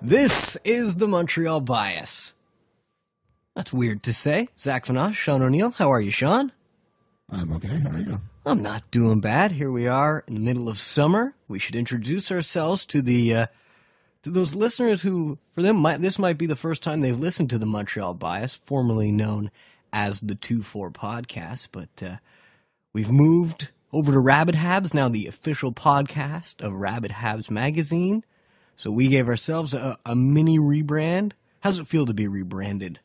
This is the Montreal Bias. That's weird to say. Zack Kassian, Sean O'Neill. How are you, Sean? I'm okay. How are you? I'm not doing bad. Here we are in the middle of summer. We should introduce ourselves to those listeners who, for them, this might be the first time they've listened to the Montreal Bias, formerly known as the 2-4 podcast. But we've moved over to Rabid Habs, now the official podcast of Rabid Habs magazine. So we gave ourselves a mini rebrand. How's it feel to be rebranded?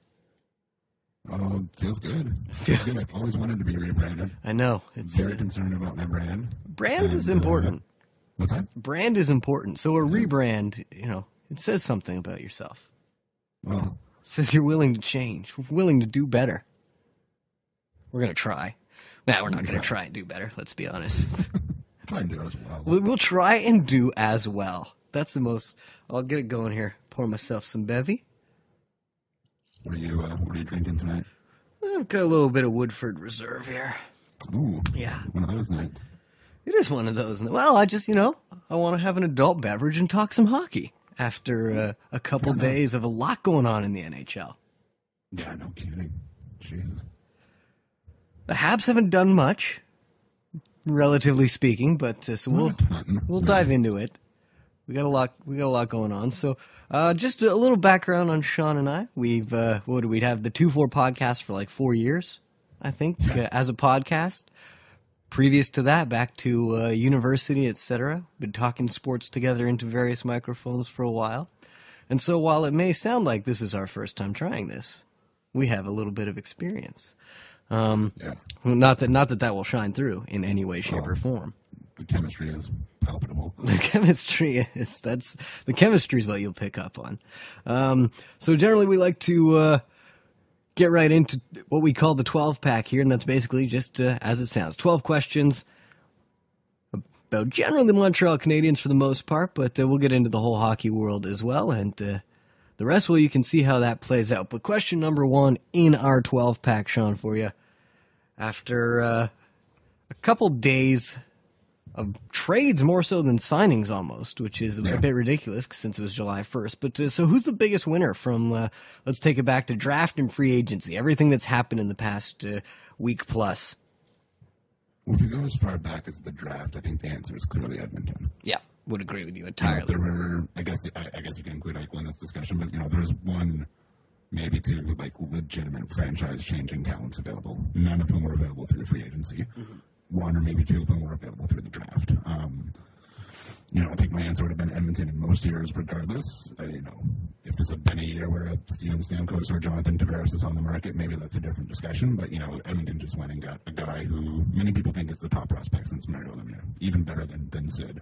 Feels good. Feels good. I've always wanted to be rebranded. I know. It's very concerned about my brand. Brand is important. What's that? Brand is important. So a rebrand, it says something about yourself. Well, it says you're willing to change, willing to do better. We're going to try. Nah, we're not going to try and do better. Let's be honest. Try and do as well. We'll try and do as well. That's the most. I'll get it going here. Pour myself some bevy. What are you drinking tonight? I've got a little bit of Woodford Reserve here. Ooh. Yeah. One of those nights. It is one of those. Well, I just, I want to have an adult beverage and talk some hockey after a couple days of a lot going on in the NHL. Yeah, no kidding. Jesus. The Habs haven't done much, relatively speaking, but so we'll dive into it. We got a lot going on. So, just a little background on Sean and I. We'd have the 2-4 podcast for like 4 years, I think, as a podcast. Previous to that, back to university, etc. Been talking sports together into various microphones for a while. And so while it may sound like this is our first time trying this, we have a little bit of experience. Not that will shine through in any way, shape, or form. The chemistry is palpable. The chemistry is what you'll pick up on. So generally we like to get right into what we call the 12-pack here, and that's basically just as it sounds. 12 questions about generally the Montreal Canadiens for the most part, but we'll get into the whole hockey world as well, and the rest, well, you can see how that plays out. But question number 1 in our 12-pack, Sean, for you. After a couple days of trades, more so than signings almost, which is a bit ridiculous since it was July 1st. But so who's the biggest winner from, let's take it back to draft and free agency, everything that's happened in the past week plus? Well, if you go as far back as the draft, I think the answer is clearly Edmonton. Yeah, would agree with you entirely. There were, I guess you can include Eichel in this discussion, but there's one, maybe two, legitimate franchise-changing talents available. None of whom were available through free agency. Mm-hmm. One or maybe two of them were available through the draft. I think my answer would have been Edmonton in most years, regardless. If this had been a year where Steven Stamkos or Jonathan Tavares is on the market, maybe that's a different discussion. But, Edmonton just went and got a guy who many people think is the top prospect since Mario Lemieux, even better than Sid,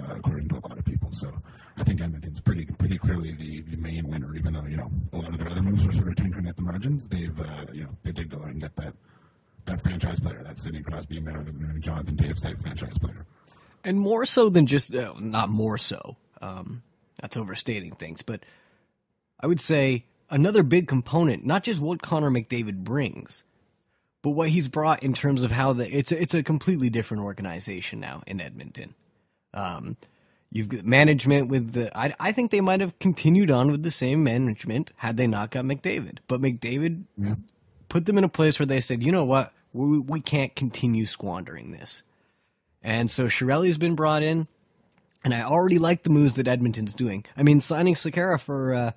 according to a lot of people. So I think Edmonton's pretty clearly the main winner, even though, a lot of their other moves were sort of tinkering at the margins. They did go out and get that franchise player, that Sidney Crosby, Jonathan Taves type franchise player. And more so than just, not more so, that's overstating things, but I would say another big component, not just what Connor McDavid brings, but what he's brought in terms of how it's a completely different organization now in Edmonton. You've got management with I think they might have continued on with the same management had they not got McDavid, but McDavid put them in a place where they said, you know what, we can't continue squandering this. And so Chiarelli's been brought in, and I already like the moves that Edmonton's doing. I mean, signing Sekera for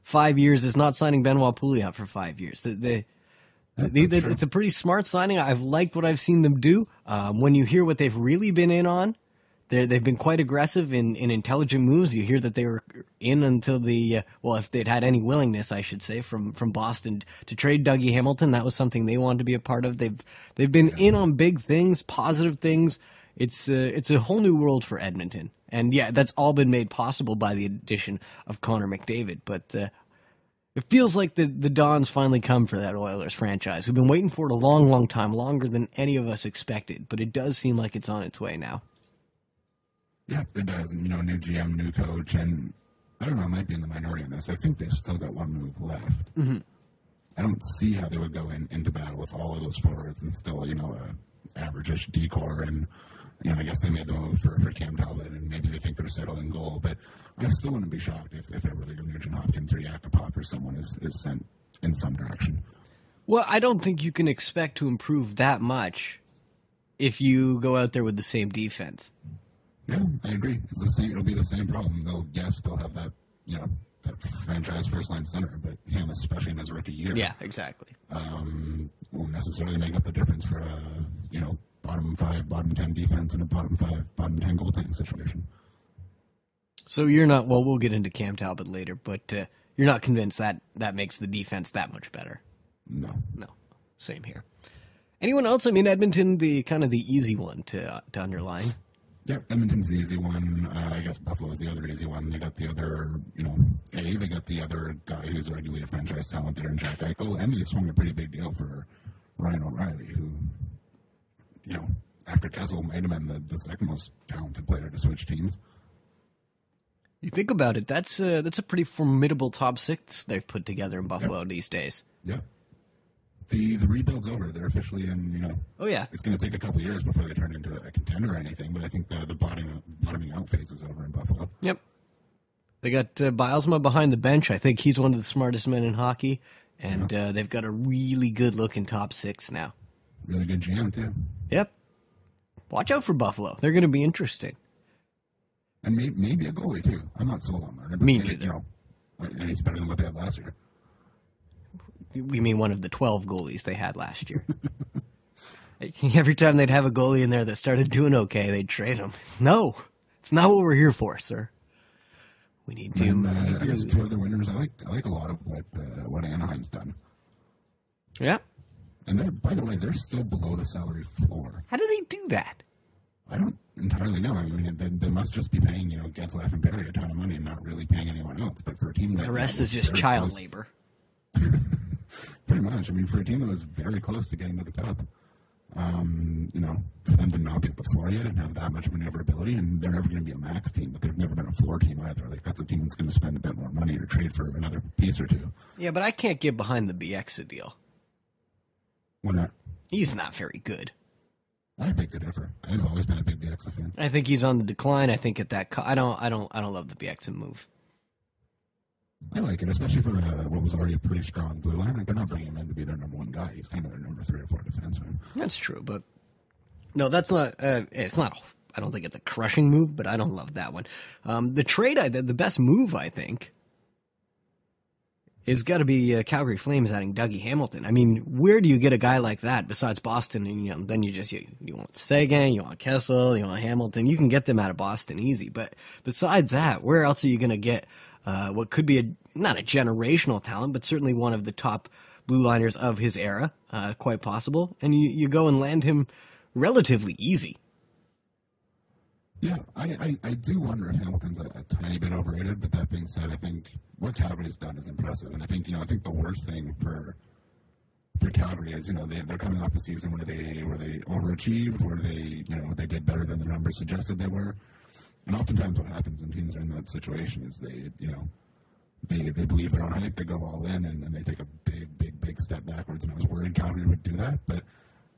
5 years is not signing Benoit Pouliot for 5 years. It's a pretty smart signing. I've liked what I've seen them do. When you hear what they've really been in on, they've been quite aggressive in intelligent moves. You hear that they were in until if they'd had any willingness, I should say, from Boston to trade Dougie Hamilton. That was something they wanted to be a part of. They've been in on big things, positive things. It's a whole new world for Edmonton. And yeah, that's all been made possible by the addition of Connor McDavid. But it feels like the dawn's finally come for that Oilers franchise. We've been waiting for it a long, long time, longer than any of us expected. But it does seem like it's on its way now. Yeah, it does. And, new GM, new coach, and I don't know, I might be in the minority on this. I think they've still got one move left. Mm-hmm. I don't see how they would go into battle with all of those forwards and still, average-ish decor and I guess they made the move for Cam Talbot, and maybe they think they're settled in goal. But I still wouldn't be shocked if ever like Nugent Hopkins or Yakupov or someone is sent in some direction. Well, I don't think you can expect to improve that much if you go out there with the same defense. Yeah, I agree. It's the same. It'll be the same problem. They'll have that, that franchise first line center, but him, especially in his rookie year, Yeah, exactly. Won't necessarily make up the difference for bottom 5, bottom 10 defense and a bottom 5, bottom 10 goaltending situation. So you're not, well, we'll get into Cam Talbot later, but you're not convinced that makes the defense that much better? No. No. Same here. Anyone else? I mean, Edmonton, the kind of the easy one to underline. Yeah, Edmonton's the easy one. I guess Buffalo's the other easy one. They got the other, they got the other guy who's arguably a franchise talent there in Jack Eichel, and they swung a pretty big deal for Ryan O'Reilly, who, after Kessel might have been the second most talented player to switch teams. You think about it, that's a pretty formidable top six they've put together in Buffalo these days. Yeah. The rebuild's over. They're officially in, Oh, yeah. It's going to take a couple years before they turn into a contender or anything, but I think the bottoming out phase is over in Buffalo. Yep. They got Bilesma behind the bench. I think he's one of the smartest men in hockey, and they've got a really good-looking top six now. Really good GM, too. Yep. Watch out for Buffalo. They're going to be interesting. And maybe a goalie, too. I'm not sold on that. Me neither. And he's better than what they had last year. We mean one of the 12 goalies they had last year. Every time they'd have a goalie in there that started doing okay, they'd trade him. No, it's not what we're here for, sir. We need to. And, I guess two other winners. I like a lot of what Anaheim's done. Yeah. And by the way, they're still below the salary floor. How do they do that? I don't entirely know. I mean, they must just be paying Getzlaff and Perry a ton of money and not really paying anyone else. But for a team that The rest is just child labor. Pretty much. I mean, for a team that was very close to getting to the cup, for them to not be at the floor yet and have that much maneuverability, and they're never going to be a max team, but they've never been a floor team either. Like, that's a team that's going to spend a bit more money or trade for another piece or two. Yeah, but I can't get behind the Bieksa deal. Why not? He's not very good. I beg to differ. I've always been a big Bieksa fan. I think he's on the decline. I think at that, I don't love the Bieksa move. I like it, especially for what was already a pretty strong blue line. They're not bringing him in to be their number one guy. He's kind of their number 3 or 4 defenseman. That's true, but no, that's not. It's not. I don't think it's a crushing move, but I don't love that one. The trade, the best move, I think, is got to be Calgary Flames adding Dougie Hamilton. I mean, where do you get a guy like that besides Boston? And then you want Sagan, you want Kessel, you want Hamilton. You can get them out of Boston easy, but besides that, where else are you going to get what could be not a generational talent, but certainly one of the top blue liners of his era, quite possible, and you go and land him relatively easy. Yeah, I do wonder if Hamilton's a tiny bit overrated, but that being said, I think what Calgary's done is impressive, and I think the worst thing for Calgary is they're coming off a season where they overachieved, where they did better than the numbers suggested they were, and oftentimes what happens when teams are in that situation is they believe their own hype, they go all in, and they take a big step backwards. And I was worried Calgary would do that, but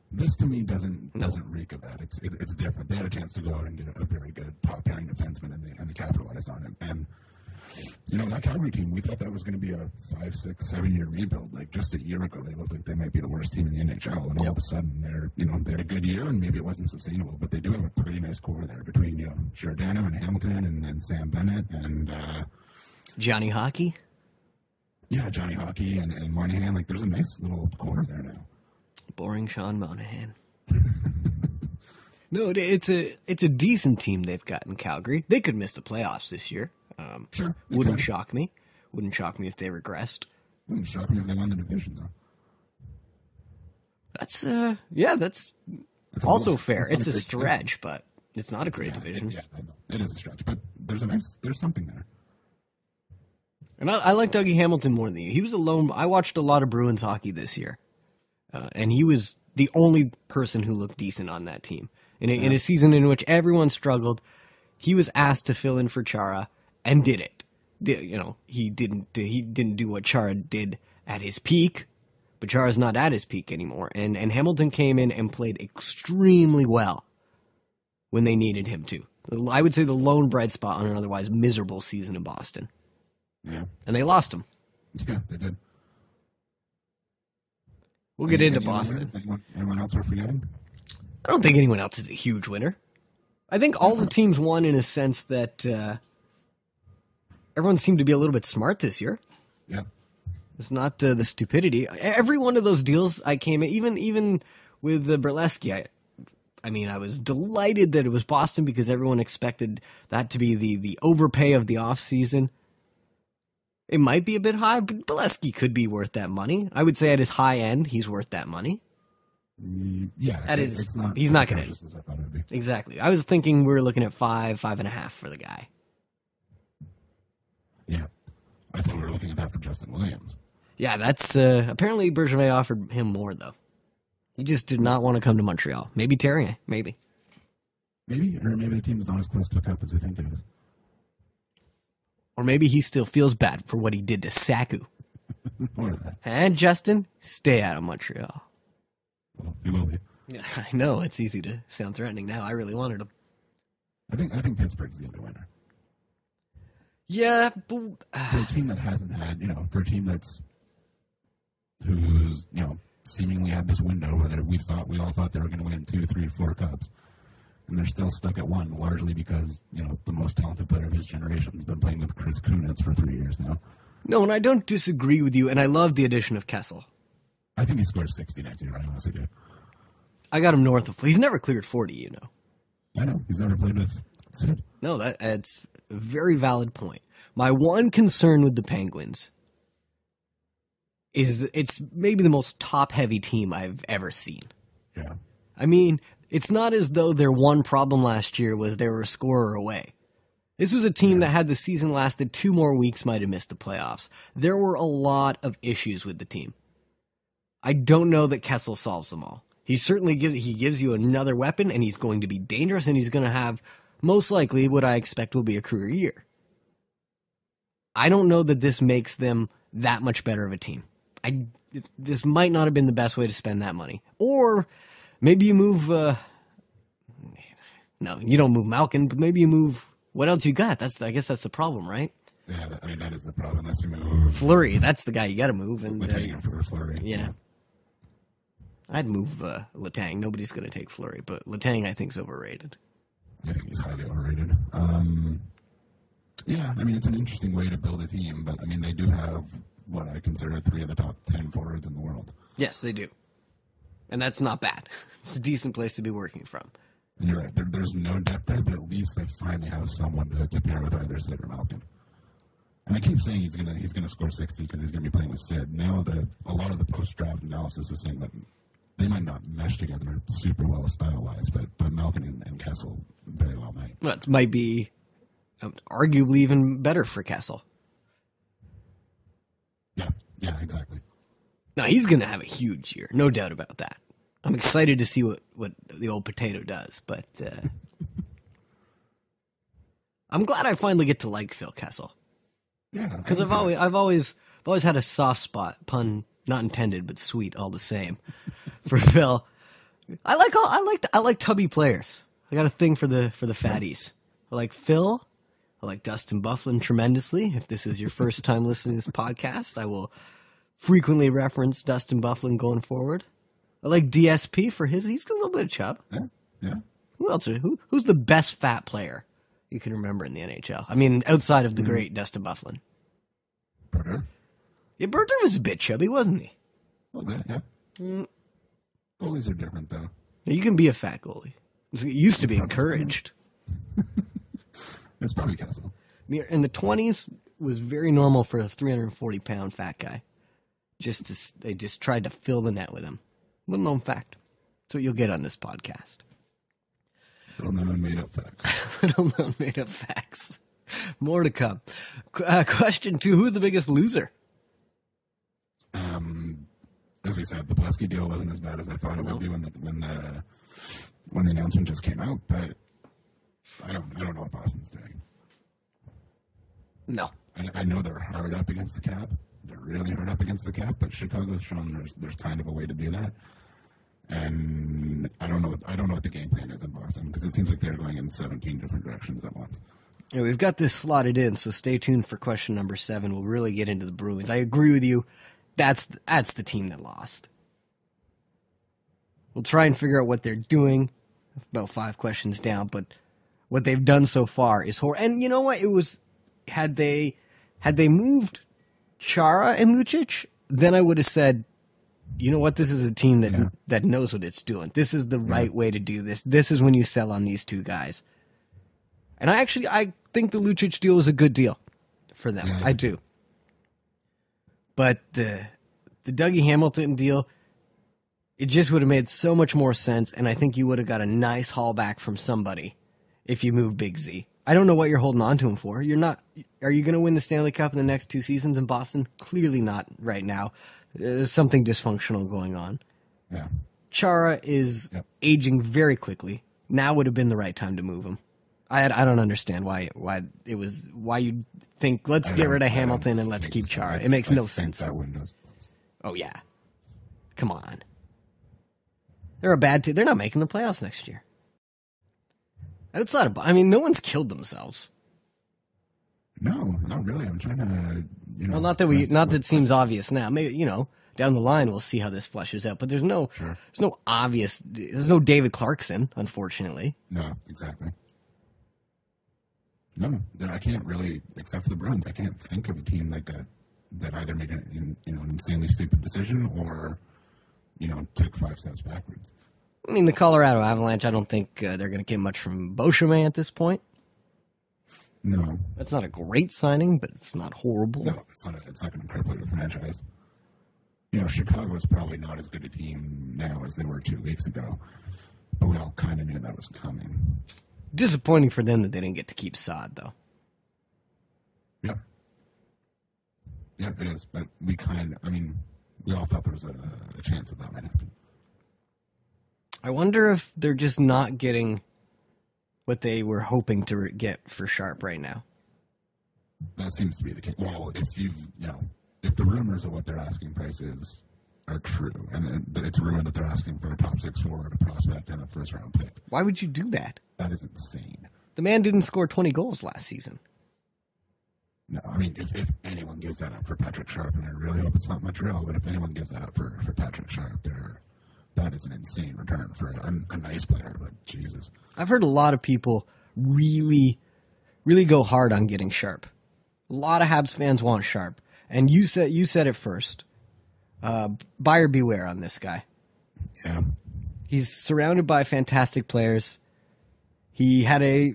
this to me doesn't reek of that. It's different. They had a chance to go out and get a very good top pairing defenseman, and they capitalized on it. And that Calgary team, we thought that was going to be a 5, 6, 7 year rebuild. Like just a year ago, they looked like they might be the worst team in the NHL, and all of a sudden they had a good year, and maybe it wasn't sustainable, but they do have a pretty nice core there between Giordano and Hamilton and Sam Bennett and Johnny Hockey. Yeah, Johnny Hockey and Moynihan. Like there's a nice little core there now. Boring Sean Monahan. No, it's a decent team they've got in Calgary. They could miss the playoffs this year. Sure. Wouldn't shock me. Wouldn't shock me if they regressed. Wouldn't shock me if they won the division, though. That's also fair. It's a stretch, but it's not a great division. It is a stretch, but there's something there. And I like Dougie Hamilton more than you. He was alone. I watched a lot of Bruins hockey this year, and he was the only person who looked decent on that team. In a season in which everyone struggled, he was asked to fill in for Chara and did it. He didn't do what Chara did at his peak, but Chara's not at his peak anymore. And Hamilton came in and played extremely well. when they needed him to. I would say the lone bright spot on an otherwise miserable season in Boston. Yeah. And they lost him. Yeah, they did. We'll get into Boston. Anyone else we're forgetting? I don't think anyone else is a huge winner. I think all the teams won in a sense that everyone seemed to be a little bit smart this year. Yeah. It's not the stupidity. Every one of those deals I came in, even with the Burlesky, I was delighted that it was Boston because everyone expected that to be the overpay of the offseason. It might be a bit high, but Burlesky could be worth that money. I would say at his high end, he's worth that money. Yeah, he's not going to. Exactly. I was thinking we were looking at 5.5 for the guy. Yeah. I thought we were looking at that for Justin Williams. Yeah, that's apparently Bergevin offered him more, though. He just did not want to come to Montreal. Maybe Terry, maybe. Maybe, or maybe the team is not as close to a cup as we think it is. Or maybe he still feels bad for what he did to Saku. Or that. And Justin, stay out of Montreal. Well, he will be. Yeah, I know, it's easy to sound threatening now. I really wanted him. I think Pittsburgh's the other winner. Yeah, but, for a team that hasn't had, for a team who's, seemingly had this window where we all thought they were going to win 2, 3, 4 cups, and they're still stuck at one, largely because, the most talented player of his generation has been playing with Chris Kunitz for 3 years now. No, and I don't disagree with you, and I love the addition of Kessel. I think he scores 60 next year, I honestly do. I got him north of, he's never cleared 40, I know, he's never played with Sid. No, that's a very valid point. My one concern with the Penguins is it's maybe the most top-heavy team I've ever seen. Yeah. I mean, it's not as though their one problem last year was they were a scorer away. This was a team that had the season lasted 2 more weeks might have missed the playoffs. There were a lot of issues with the team. I don't know that Kessel solves them all. He certainly gives you another weapon, and he's going to be dangerous, and he's going to have, most likely, what I expect will be a career year. I don't know that this makes them that much better of a team. This might not have been the best way to spend that money. Or maybe you move... no, you don't move Malkin, but maybe you move... What else you got? I guess that's the problem, right? Yeah, that is the problem. Unless you move... Fleury, that's the guy you got to move. And Letang for Fleury. Yeah. I'd move Letang. Nobody's going to take Fleury, but Letang I think is overrated. I think he's highly overrated. Yeah, it's an interesting way to build a team, but, they do have what I consider 3 of the top 10 forwards in the world. Yes, they do. And that's not bad. It's a decent place to be working from. And you're right. There's no depth there, but at least they finally have someone to pair with either Sid or Malkin. And I keep saying he's gonna score 60 because he's going to be playing with Sid. Now a lot of the post-draft analysis is saying that they might not mesh together super well style-wise, but Malkin and Kessel very well might. Well, it might be arguably even better for Kessel. Yeah, exactly. No, he's going to have a huge year, no doubt about that. I'm excited to see what the old potato does, but I'm glad I finally get to like Phil Kessel. Yeah, because I've always had a soft spot, pun not intended, but sweet all the same, for Phil. I like tubby players. I got a thing for the fatties. I like Phil. I like Dustin Byfuglien tremendously. If this is your first time listening to this podcast, I will frequently reference Dustin Byfuglien going forward. I like DSP for he's got a little bit of chub. Yeah. Who else? Who's the best fat player you can remember in the NHL? Outside of the great Dustin Byfuglien. Berger? Yeah, Berger was a bit chubby, wasn't he? A little bit, yeah. Goalies are different, though. You can be a fat goalie. It used to be encouraged. It's probably Kessel. In the 20s, it was very normal for a 340-pound fat guy. They just tried to fill the net with him. Little known fact. That's what you'll get on this podcast. Little known made-up facts. Little known made-up facts. More to come. Question 2, who's the biggest loser? As we said, the Plesky deal wasn't as bad as I thought it would be when the announcement just came out, but I don't know what Boston's doing. No. I know they're hard up against the cap. They're really hard up against the cap, but Chicago's shown there's kind of a way to do that. And I don't know what the game plan is in Boston, because it seems like they're going in 17 different directions at once. Yeah, we've got this slotted in, so stay tuned for question number 7. We'll really get into the Bruins. I agree with you. That's the team that lost. We'll try and figure out what they're doing. About 5 questions down, but what they've done so far is horrible. And you know what? It was had they moved Chara and Lucic, then I would have said, you know what? This is a team that knows what it's doing. This is the right way to do this. This is when you sell on these 2 guys. And I think the Lucic deal is a good deal for them. I do. But the Dougie Hamilton deal, it just would have made so much more sense, and I think you would have got a nice haul back from somebody if you moved Big Z. I don't know what you're holding on to him for. Are you going to win the Stanley Cup in the next 2 seasons in Boston? Clearly not right now. There's something dysfunctional going on. Yeah. Chara is aging very quickly. Now would have been the right time to move him. I don't understand why you think let's get rid of Hamilton and let's keep Chara. It makes no sense. That window's closed. Oh yeah, come on. They're a bad team. They're not making the playoffs next year. Outside of, no one's killed themselves. No, not really. I'm trying to, Well, not that it seems obvious now. Maybe down the line we'll see how this fleshes out. But there's no David Clarkson, unfortunately. No, exactly. No, I can't really, except for the Bruins, I can't think of a team that either made an insanely stupid decision or, took 5 steps backwards. The Colorado Avalanche, I don't think they're going to get much from Beauchemin at this point. No. That's not a great signing, but it's not horrible. No, it's not going to cripple the franchise. Chicago is probably not as good a team now as they were 2 weeks ago, but we all kind of knew that was coming. Disappointing for them that they didn't get to keep Saad, though. Yep. Yep, it is. But we all thought there was a chance that might happen. I wonder if they're just not getting what they were hoping to get for Sharp right now. That seems to be the case. Well, if the rumors of what their asking price is are true, and it's a rumor that they're asking for a top 6 forward, a prospect, and a first-round pick. Why would you do that? That is insane. The man didn't score 20 goals last season. No, if anyone gives that up for Patrick Sharp, and I really hope it's not Montreal, but if anyone gives that up for Patrick Sharp, that is an insane return for a nice player, but Jesus. I've heard a lot of people really, really go hard on getting Sharp. A lot of Habs fans want Sharp. And you said it first. Buyer beware on this guy. Yeah. He's surrounded by fantastic players. He had a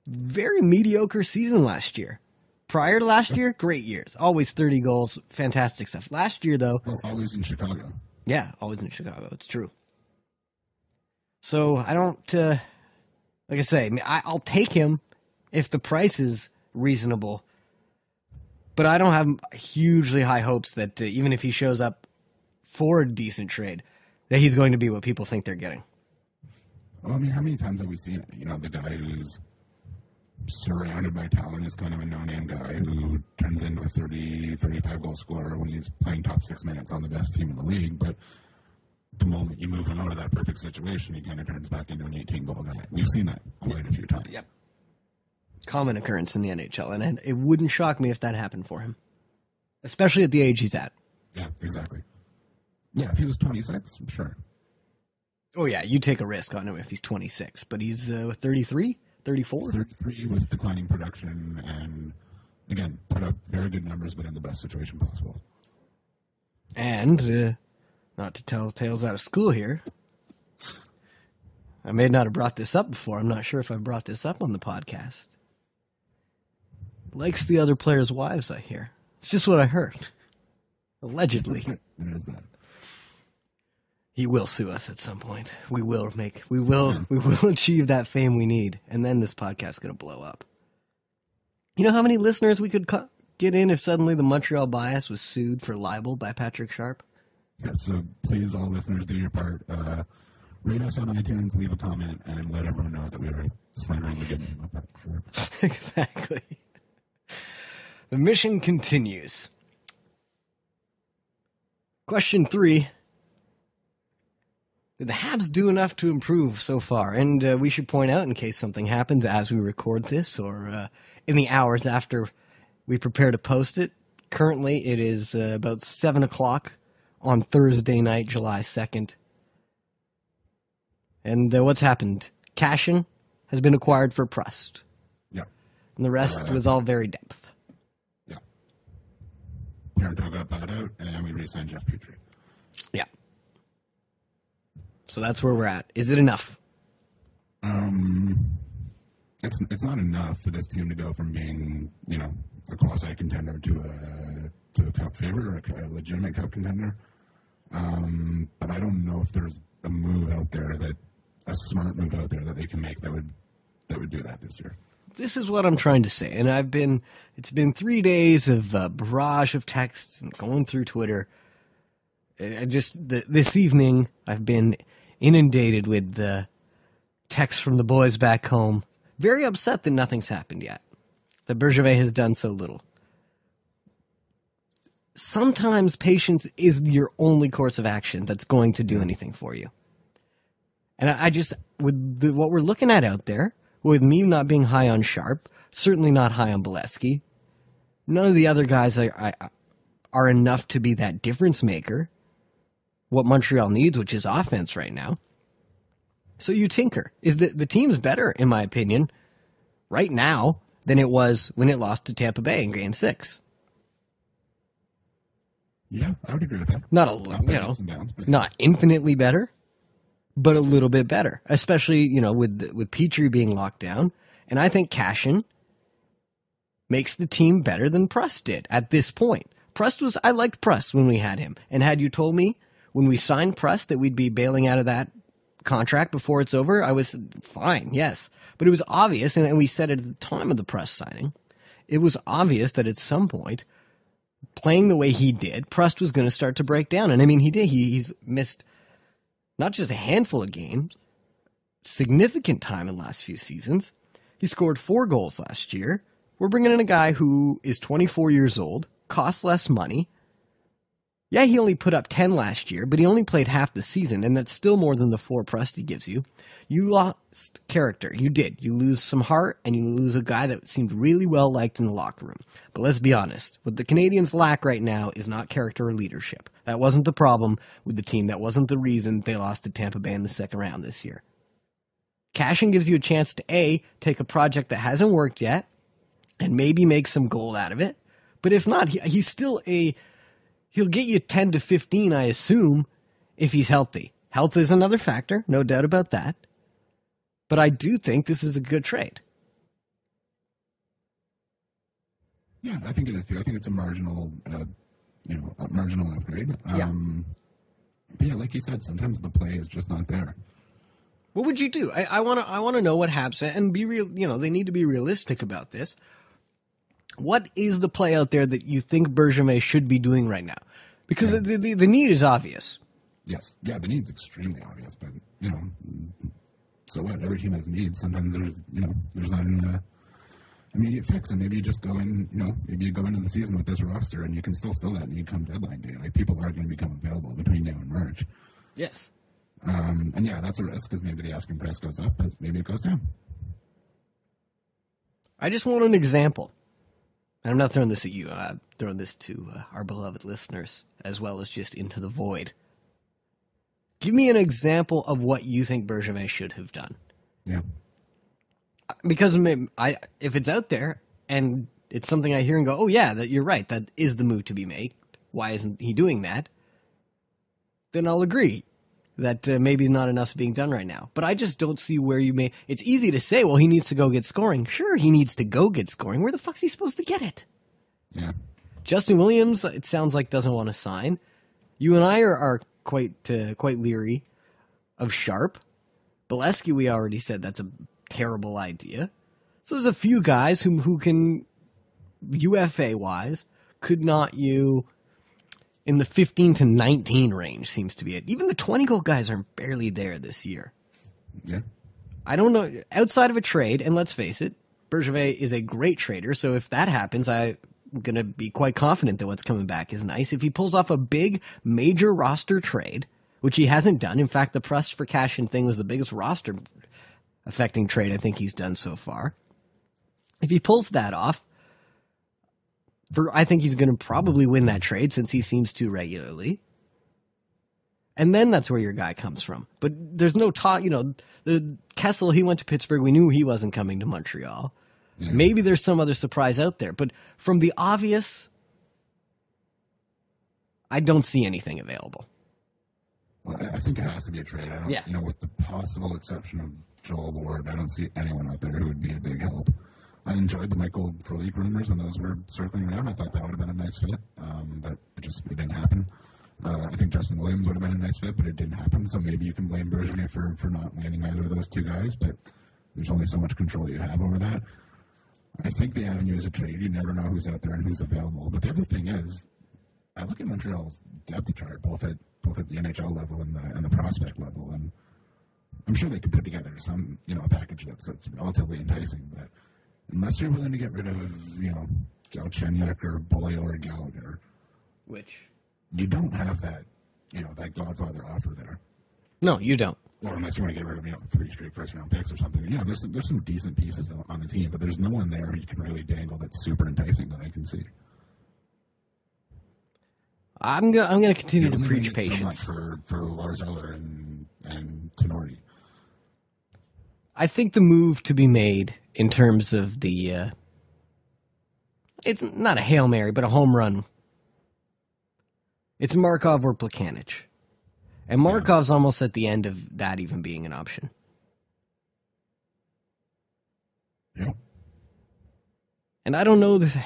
very mediocre season last year. Prior to last year, great years. Always 30 goals, fantastic stuff. Last year, though... Well, always in Chicago. Yeah, always in Chicago. It's true. So, I don't... like I say, I'll take him if the price is reasonable. But I don't have hugely high hopes that even if he shows up for a decent trade, that he's going to be what people think they're getting. Well, how many times have we seen it? The guy who's surrounded by talent is kind of a no-name guy who turns into a 30, 35-goal scorer when he's playing top 6 minutes on the best team in the league. But the moment you move him out of that perfect situation, he kind of turns back into an 18-goal guy. We've seen that quite a few times. Yep. Common occurrence in the NHL, and it wouldn't shock me if that happened for him. Especially at the age he's at. Yeah, exactly. Yeah, if he was 26, sure. Oh, yeah, you take a risk on him if he's 26, but he's 33, 34? He's 33 with declining production and, again, put up very good numbers, but in the best situation possible. And, not to tell tales out of school here, I may not have brought this up before. I'm not sure if I brought this up on the podcast. Likes the other players' wives, I hear. It's just what I heard. Allegedly. There is that. He will sue us at some point. We will achieve that fame we need, and then this podcast is going to blow up. You know how many listeners we could get in if suddenly the Montreal Bias was sued for libel by Patrick Sharp? Yeah, so please, all listeners, do your part. Rate us on iTunes, leave a comment, and let everyone know that we are slandering the good name of Patrick Sharp. Exactly. The mission continues. Question 3. the Habs do enough to improve so far? And we should point out, in case something happens as we record this or in the hours after we prepare to post it, currently it is about 7 o'clock on Thursday night, July 2nd. And what's happened? Kassian has been acquired for Prust. Yeah. And the rest was all very depth. Yeah. Parenteau got bought out, and we re-signed Jeff Petrie. Yeah. So that's where we're at. Is it enough? It's not enough for this team to go from being, a quasi contender to a cup favorite or a legitimate cup contender. But I don't know if there's a smart move out there that they can make that would do that this year. This is what I'm trying to say, and it's been 3 days of a barrage of texts and going through Twitter. This evening I've been inundated with the texts from the boys back home, very upset that nothing's happened yet, that Bergevin has done so little. Sometimes patience is your only course of action that's going to do anything for you. And what we're looking at out there, with me not being high on Sharp, certainly not high on Bolesky, none of the other guys are enough to be that difference maker. What Montreal needs, which is offense right now. So you tinker. Is the team's better, in my opinion, right now than it was when it lost to Tampa Bay in Game 6. Yeah, I would agree with that. Not infinitely better, but a little bit better, especially, with Petrie being locked down. And I think Kassian makes the team better than Prust did at this point. I liked Prust when we had him. And had you told me when we signed Prust that we'd be bailing out of that contract before it's over, I was fine, yes. But it was obvious, and we said it at the time of the Prust signing, it was obvious that at some point, playing the way he did, Prust was going to start to break down. And I mean, he did. He's missed not just a handful of games, significant time in the last few seasons. He scored 4 goals last year. We're bringing in a guy who is 24 years old, costs less money. Yeah, he only put up 10 last year, but he only played half the season, and that's still more than the 4 Prusty gives you. You lost character. You did. You lose some heart, and you lose a guy that seemed really well liked in the locker room. But let's be honest. What the Canadians lack right now is not character or leadership. That wasn't the problem with the team. That wasn't the reason they lost to Tampa Bay in the second round this year. Kassian gives you a chance to, A, take a project that hasn't worked yet, and maybe make some gold out of it. But if not, he's still he'll get you 10 to 15, I assume, if he's healthy. Health is another factor, no doubt about that. But I do think this is a good trade. Yeah, I think it is too. I think it's a marginal, marginal upgrade. But yeah, like you said, sometimes the play is just not there. What would you do? I want to know what Habs, and be real. They need to be realistic about this. What is the play out there that you think Bergevin should be doing right now? Because the need is obvious. Yes. Yeah, the need's extremely obvious, but, so what? Every team has needs. Sometimes there's not an immediate fix, and maybe you just go in, maybe you go into the season with this roster, and you can still fill that and you come deadline day. Like, people are going to become available between now and March. Yes. And yeah, that's a risk, because maybe the asking price goes up, but maybe it goes down. I just want an example. And I'm not throwing this at you. I'm throwing this to our beloved listeners, as well as just into the void. Give me an example of what you think Bergevin should have done. Yeah. Because if it's out there, and it's something I hear and go, oh yeah, that you're right, that is the move to be made. Why isn't he doing that? Then I'll agree that maybe not enough's being done right now. But I just don't see where you may... It's easy to say, well, he needs to go get scoring. Sure, he needs to go get scoring. Where the fuck's he supposed to get it? Yeah. Justin Williams, it sounds like, doesn't want to sign. You and I are quite leery of Sharp. Bolesky, we already said that's a terrible idea. So there's a few guys who can, UFA-wise, could not you... in the 15 to 19 range seems to be it. Even the 20-goal guys are barely there this year. Yeah. I don't know. Outside of a trade, and let's face it, Bergevin is a great trader, so if that happens, I'm going to be quite confident that what's coming back is nice. If he pulls off a big, major roster trade, which he hasn't done. In fact, the press for Kassian thing was the biggest roster-affecting trade I think he's done so far. If he pulls that off, I think he's going to probably win that trade since he seems to regularly. And then that's where your guy comes from. But there's no talk, Kessel, he went to Pittsburgh. We knew he wasn't coming to Montreal. Yeah. Maybe there's some other surprise out there. But from the obvious, I don't see anything available. Well, I think it has to be a trade. I don't, with the possible exception of Joel Ward, I don't see anyone out there who would be a big help. I enjoyed the Michael Frolik rumors when those were circling around. I thought that would have been a nice fit, but it didn't happen. I think Justin Williams would have been a nice fit, but it didn't happen. So maybe you can blame Bergevin for not landing either of those two guys, but there's only so much control you have over that. I think the avenue is a trade. You never know who's out there and who's available. But the other thing is, I look at Montreal's depth chart, both at the NHL level and the prospect level, and I'm sure they could put together some, a package that's relatively enticing. But unless you're willing to get rid of, Galchenyuk or Bolio or Gallagher, which you don't have that, that Godfather offer there. No, you don't. Or unless you want to get rid of, 3 straight first-round picks or something. There's some decent pieces on the team, but there's no one there who you can really dangle that's super enticing that I can see. I'm going to continue to preach patience. So much for Lars Eller and Tenori. I think the move to be made in terms of the it's not a Hail Mary, but a home run. It's Markov or Plekanec. And Markov's almost at the end of that even being an option. Yeah. And I don't know this.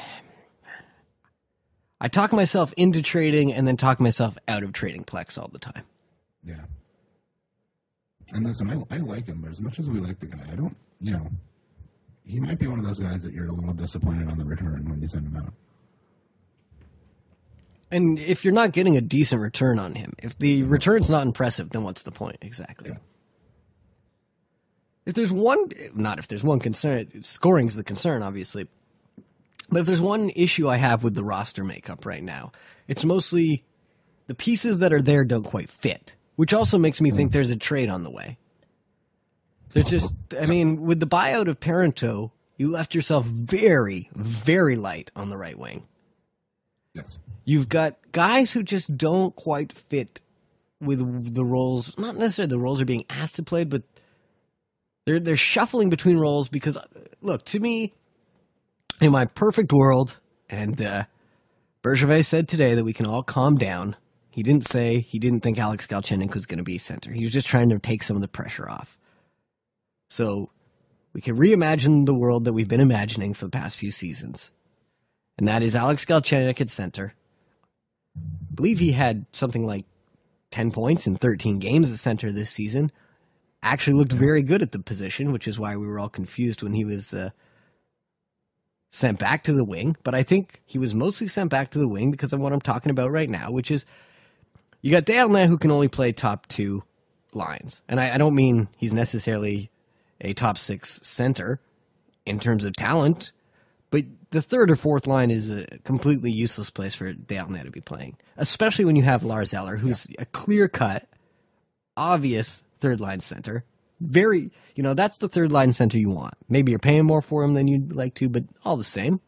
I talk myself into trading and then talk myself out of trading Plex all the time. Yeah. And listen, I like him, but as much as we like the guy, I don't, he might be one of those guys that you're a little disappointed on the return when you send him out. And if you're not getting a decent return on him, if the return's not impressive, then what's the point? Exactly. Yeah. If there's one concern, scoring's the concern, obviously. But if there's one issue I have with the roster makeup right now, it's mostly the pieces that are there don't quite fit, which also makes me think there's a trade on the way. There's just, with the buyout of Parento, you left yourself very, very light on the right wing. Yes. You've got guys who just don't quite fit with the roles. Not necessarily the roles are being asked to play, but they're shuffling between roles because, look, to me, in my perfect world, and Bergevin said today that we can all calm down. He didn't think Alex Galchenyuk was going to be center. He was just trying to take some of the pressure off. So we can reimagine the world that we've been imagining for the past few seasons. And that is Alex Galchenyuk at center. I believe he had something like 10 points in 13 games at center this season. Actually looked very good at the position, which is why we were all confused when he was sent back to the wing. But I think he was mostly sent back to the wing because of what I'm talking about right now, which is you got Desharnais who can only play top 2 lines. And I don't mean he's necessarily a top 6 center in terms of talent, but the third or fourth line is a completely useless place for Desharnais to be playing, especially when you have Lars Eller, who's a clear-cut, obvious third-line center. Very, that's the third-line center you want. Maybe you're paying more for him than you'd like to, but all the same,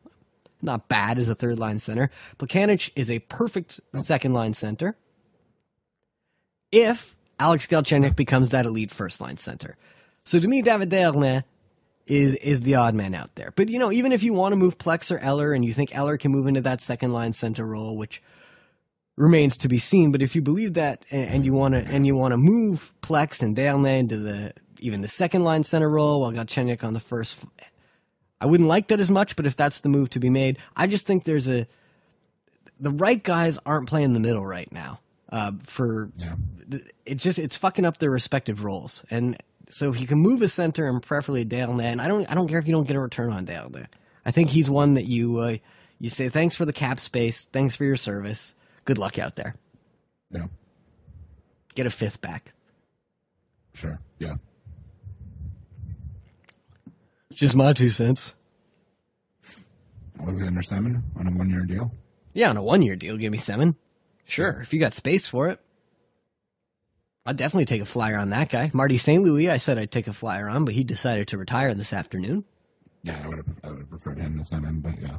not bad as a third-line center. Plekanec is a perfect second-line center if Alex Galchenyuk becomes that elite first-line center. So to me, David Desharnais is the odd man out there. But, even if you want to move Plex or Eller and you think Eller can move into that second-line center role, which remains to be seen, but if you believe that and you want to move Plex and Desharnais into even the second-line center role while Galchenyuk on the first, I wouldn't like that as much, but if that's the move to be made, I just think the right guys aren't playing the middle right now. It's fucking up their respective roles. And so if you can move a center and preferably Desharnais, and I don't care if you don't get a return on Desharnais. I think he's one that you say thanks for the cap space, thanks for your service, good luck out there. Yeah. Get a 5th back. Sure. Yeah. It's just my 2 cents. Alexander Semin on a 1-year deal. Yeah, on a 1-year deal, give me 7. Sure, if you got space for it. I'd definitely take a flyer on that guy. Marty St. Louis, I said I'd take a flyer on, but he decided to retire this afternoon. Yeah, I would have preferred him to Semin, but yeah.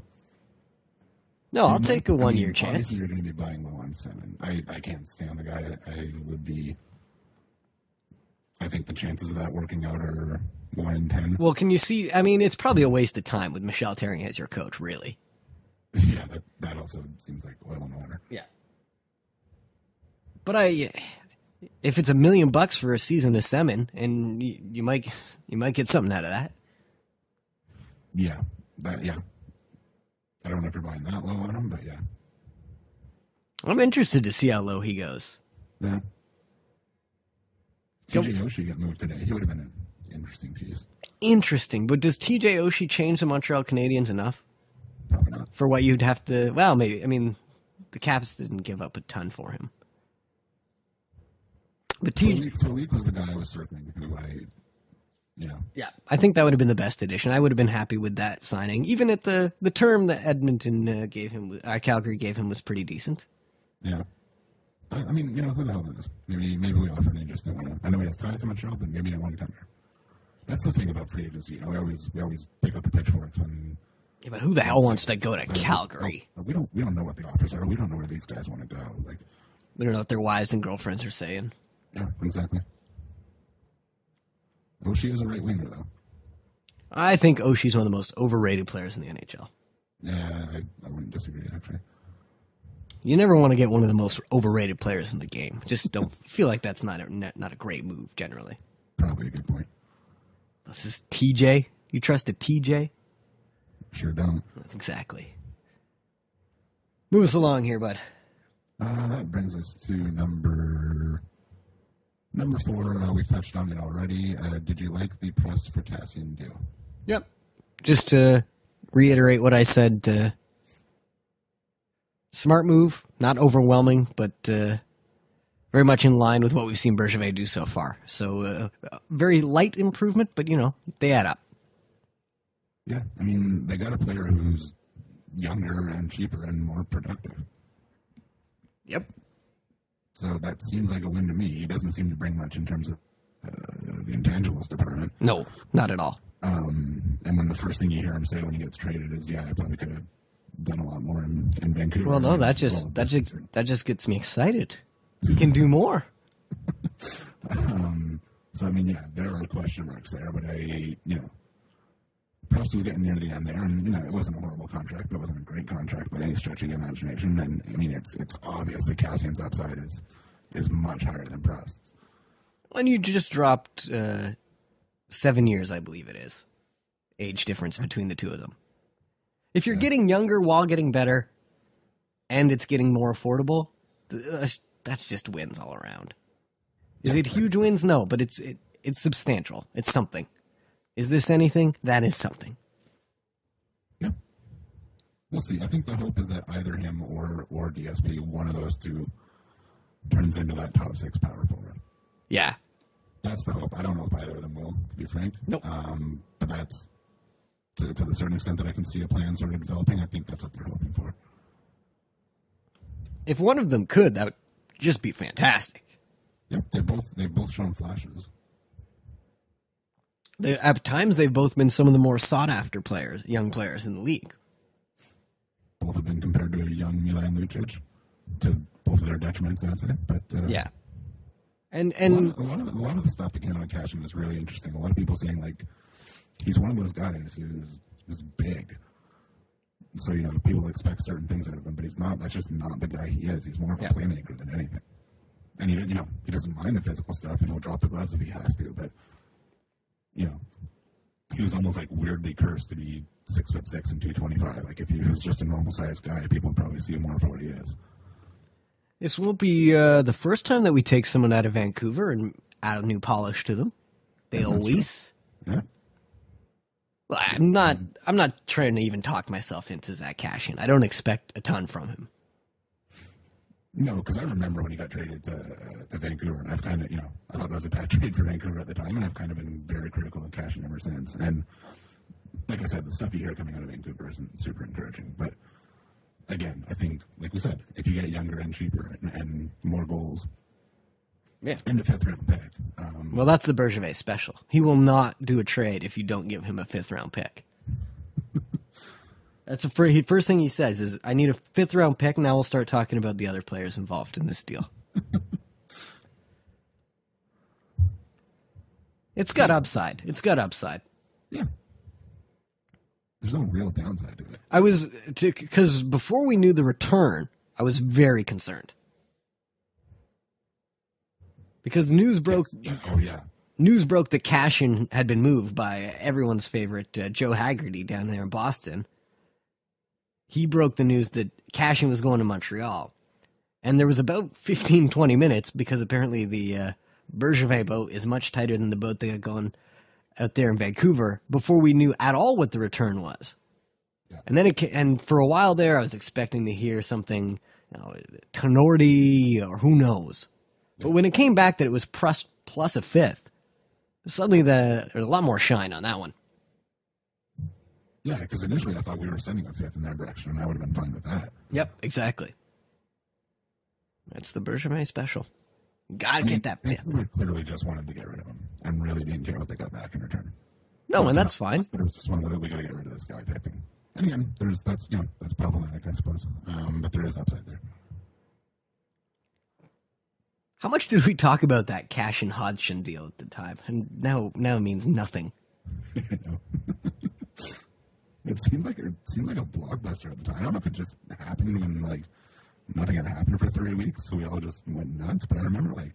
No, I'll take a one-year chance. Obviously, you're going to be buying low on Semin. I can't stand the guy. I think the chances of that working out are 1 in 10. Well, can you see? I mean, it's probably a waste of time with Michel Therrien as your coach, really. Yeah, that also seems like oil and water. Yeah. But if it's $1 million for a season of Semin, and you might get something out of that. Yeah, yeah. I don't know if you're buying that low on him, but yeah. I'm interested to see how low he goes. Yeah. TJ Oshie got moved today. He would have been an interesting piece. Interesting, but does TJ Oshie change the Montreal Canadiens enough? Probably not. For what you'd have to... Well, maybe. I mean, the Caps didn't give up a ton for him. But Felique was the guy I was circling, Yeah, I think that would have been the best addition. I would have been happy with that signing. Even at the term that Edmonton gave him, Calgary gave him was pretty decent. Yeah. I mean, who the hell knows? Maybe we offered and just didn't want to. I know he has ties to Montreal, but maybe he didn't want to come here. That's the thing about free agency. We always pick up the pitchforks when. Yeah, but who the hell wants to go to Calgary? We don't know what the offers are. We don't know where these guys want to go. We don't know what their wives and girlfriends are saying. Yeah, exactly. Oshie is a right winger, though. I think Oshie's one of the most overrated players in the NHL. Yeah, I wouldn't disagree, actually. You never want to get one of the most overrated players in the game. Just don't feel like that's not a great move, generally. Probably a good point. This is TJ. You trust a TJ? Sure don't. That's exactly. Move us along here, bud. That brings us to number 4. We've touched on it already. Did you like the press for Kassian deal? Yep. Just to reiterate what I said, smart move, not overwhelming, but very much in line with what we've seen Bergevin do so far. So very light improvement, but, they add up. Yeah, I mean, they got a player who's younger and cheaper and more productive. Yep. So that seems like a win to me. He doesn't seem to bring much in terms of the intangibles department. No, not at all. And when the first thing you hear him say when he gets traded is, I probably could have done a lot more in Vancouver. Well, no, that just gets me excited. He can do more. So, I mean, there are question marks there, but Prost was getting near the end there, and, it wasn't a horrible contract, but it wasn't a great contract by any stretch of the imagination, and, I mean, it's obvious that Kassian's upside is much higher than Prost's. And you just dropped 7 years, I believe it is, age difference between the two of them. If you're getting younger while getting better, and it's getting more affordable, that's just wins all around. Is it huge wins? No, but it's substantial. It's something. Is this anything? That is something. Yeah. We'll see. I think the hope is that either him or DSP, one of those two, turns into that top 6 power forward. Yeah. That's the hope. I don't know if either of them will, to be frank. Nope. But that's, to the certain extent that I can see a plan sort of developing, I think that's what they're hoping for. If one of them could, that would just be fantastic. Yep. They've both shown flashes. At times, they've both been some of the more sought-after young players in the league. Both have been compared to a young Milan Lucic, to both of their detriments, I'd say. But yeah, and a lot of the stuff that came out of Kassian is really interesting. A lot of people saying he's one of those guys who's big, so people expect certain things out of him, but he's not. That's just not the guy he is. He's more of a playmaker than anything. And he doesn't mind the physical stuff, and he'll drop the gloves if he has to, but. He was almost weirdly cursed to be 6'6" and 225. If he was just a normal sized guy, people would probably see him more for what he is. This won't be the first time that we take someone out of Vancouver and add a new polish to them. Dale Weiss. Yeah. Well, I'm not trying to even talk myself into Zack Kassian. I don't expect a ton from him. No, because I remember when he got traded to Vancouver, and I've kind of, I thought that was a bad trade for Vancouver at the time, and I've kind of been very critical of Kassian ever since. And like I said, the stuff you hear coming out of Vancouver isn't super encouraging. But again, I think, like we said, if you get younger and cheaper and more goals, Yeah. And a 5th-round pick. Well, that's the Bergevin special. He will not do a trade if you don't give him a 5th-round pick. That's the first thing he says is, I need a 5th-round pick, now we'll start talking about the other players involved in this deal. It's got upside. It's got upside. Yeah. There's no real downside to it. Because before we knew the return, I was very concerned. Because news broke. Yes. Oh, yeah. News broke that Kassian had been moved by everyone's favorite Joe Haggerty down there in Boston. He broke the news that Kassian was going to Montreal. And there was about 15, 20 minutes, because apparently the Bergevin boat is much tighter than the boat they got going out there in Vancouver, before we knew at all what the return was. Yeah. And then and for a while there, I was expecting to hear something, Tenorti or who knows. Yeah. But when it came back that it was plus a 5th, suddenly there's a lot more shine on that one. Yeah, because initially I thought we were sending a 5th in that direction, and I would have been fine with that. Yep, exactly. That's the Bergevin special. Gotta get that 5th. We clearly just wanted to get rid of him, and really didn't care what they got back in return. No, and that's fine. But it was just one of the, we gotta get rid of this guy type thing. And again, that's problematic, I suppose. But there is upside there. How much did we talk about that Kassian Hodgson deal at the time? And now it means nothing. I know. It seemed like a blockbuster at the time. I don't know if it just happened when nothing had happened for 3 weeks, so we all just went nuts. But I remember there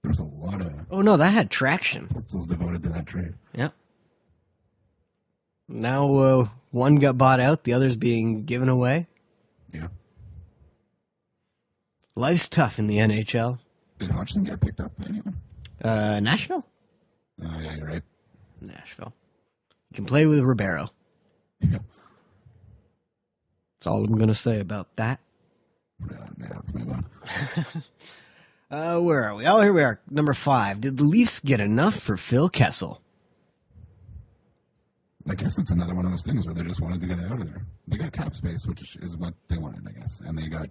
was a lot of that had traction. Pixels devoted to that trade. Yeah. Now one got bought out, the other's being given away. Yeah. Life's tough in the NHL. Did Hodgson get picked up by anyone? Nashville. Oh yeah, you're right. Nashville. You can play with Ribeiro. Yeah. That's all I'm going to say about that. Yeah, let's move on. Where are we? Oh, here we are. Number 5. Did the Leafs get enough for Phil Kessel? I guess it's another one of those things where they just wanted to get out of there. They got cap space, which is what they wanted, I guess. And they got...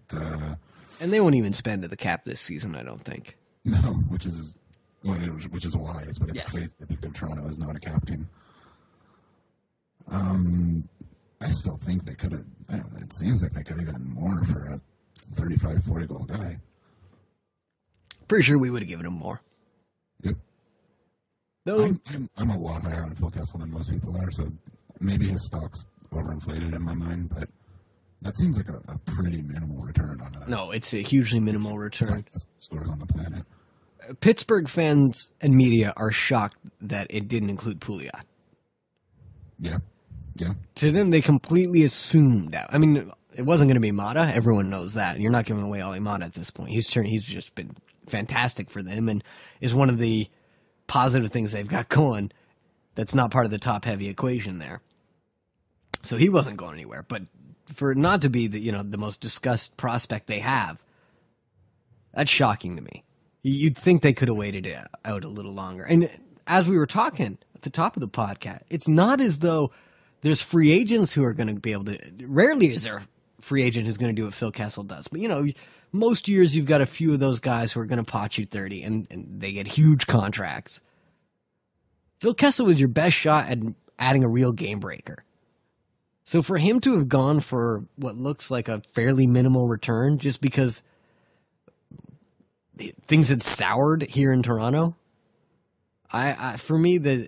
and they won't even spend to the cap this season, I don't think. No, which is wise, but it's crazy because Toronto is not a cap team. I still think they could have... it seems like they could have gotten more for a 35, 40 goal guy. Pretty sure we would have given him more. Yep. No, I'm a lot higher on Phil Kessel than most people are, so maybe his stock's overinflated in my mind, but that seems like a pretty minimal return on that. No, it's a hugely minimal return. It's like scores on the planet. Pittsburgh fans and media are shocked that it didn't include Pouliot. Yeah. Yeah. To them, they completely assumed that. I mean, it wasn't going to be Mata. Everyone knows that. You're not giving away Ollie Mata at this point. He's just been fantastic for them and is one of the positive things they've got going that's not part of the top-heavy equation there. So he wasn't going anywhere. But for it not to be the most discussed prospect they have, that's shocking to me. You'd think they could have waited it out a little longer. And as we were talking at the top of the podcast, it's not as though there's free agents who are going to be able to... Rarely is there a free agent who's going to do what Phil Kessel does. But, most years you've got a few of those guys who are going to pot you 30, and they get huge contracts. Phil Kessel was your best shot at adding a real game breaker. So for him to have gone for what looks like a fairly minimal return just because things had soured here in Toronto, for me,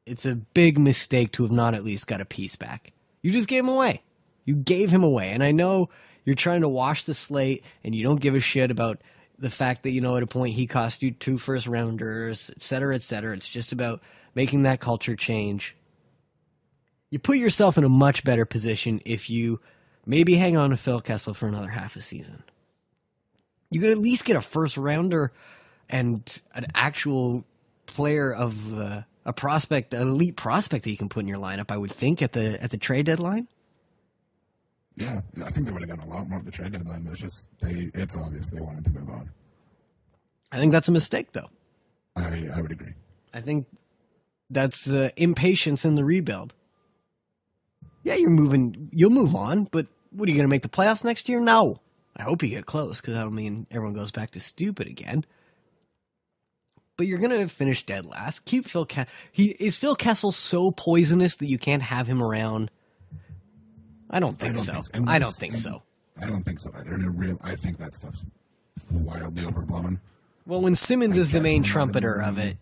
it's a big mistake to have not at least got a piece back. You just gave him away. You gave him away. And I know you're trying to wash the slate and you don't give a shit about the fact that, at a point he cost you 2 first-rounders, et cetera, et cetera. It's just about making that culture change. You put yourself in a much better position if you maybe hang on to Phil Kessel for another half a season. You could at least get a first-rounder and an actual player of an elite prospect that you can put in your lineup, I would think, at the trade deadline. Yeah, I think they would have done a lot more at the trade deadline, but it's obvious they wanted to move on. I think that's a mistake, though. I would agree. I think that's impatience in the rebuild. Yeah, you'll move on, but what, are you going to make the playoffs next year? No. I hope you get close, because that'll mean everyone goes back to stupid again. but you're going to finish dead last. Keep Phil Kessel. Is Phil Kessel so poisonous that you can't have him around? I don't think so. I don't think so. I don't think so either. I think that stuff's wildly overblown. Well, when Simmons is the main trumpeter of it,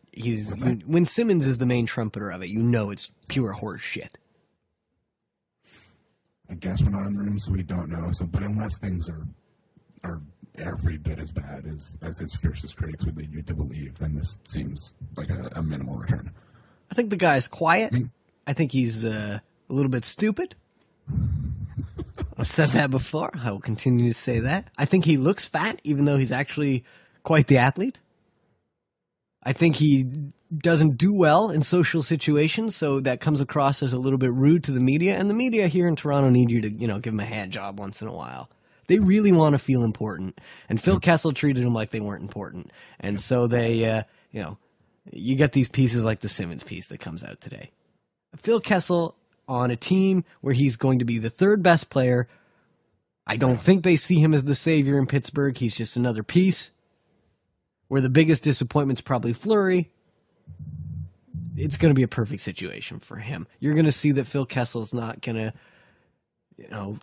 when Simmons is the main trumpeter of it, you know it's pure horse shit. I guess we're not in the room, so we don't know. But unless things are every bit as bad as his fiercest critics would lead you to believe, then this seems like a minimal return. I think the guy's quiet. I think he's a little bit stupid. I've said that before. I will continue to say that. I think he looks fat, even though he's actually quite the athlete. I think he doesn't do well in social situations, so that comes across as a little bit rude to the media. And the media here in Toronto need you to, give him a hand job once in a while. They really want to feel important. And Phil Kessel treated them like they weren't important. And so they, you get these pieces like the Simmons piece that comes out today. Phil Kessel on a team where he's going to be the third best player. I don't think they see him as the savior in Pittsburgh. He's just another piece. Where the biggest disappointment's probably Fleury. It's going to be a perfect situation for him. You're going to see that Phil Kessel's not going to,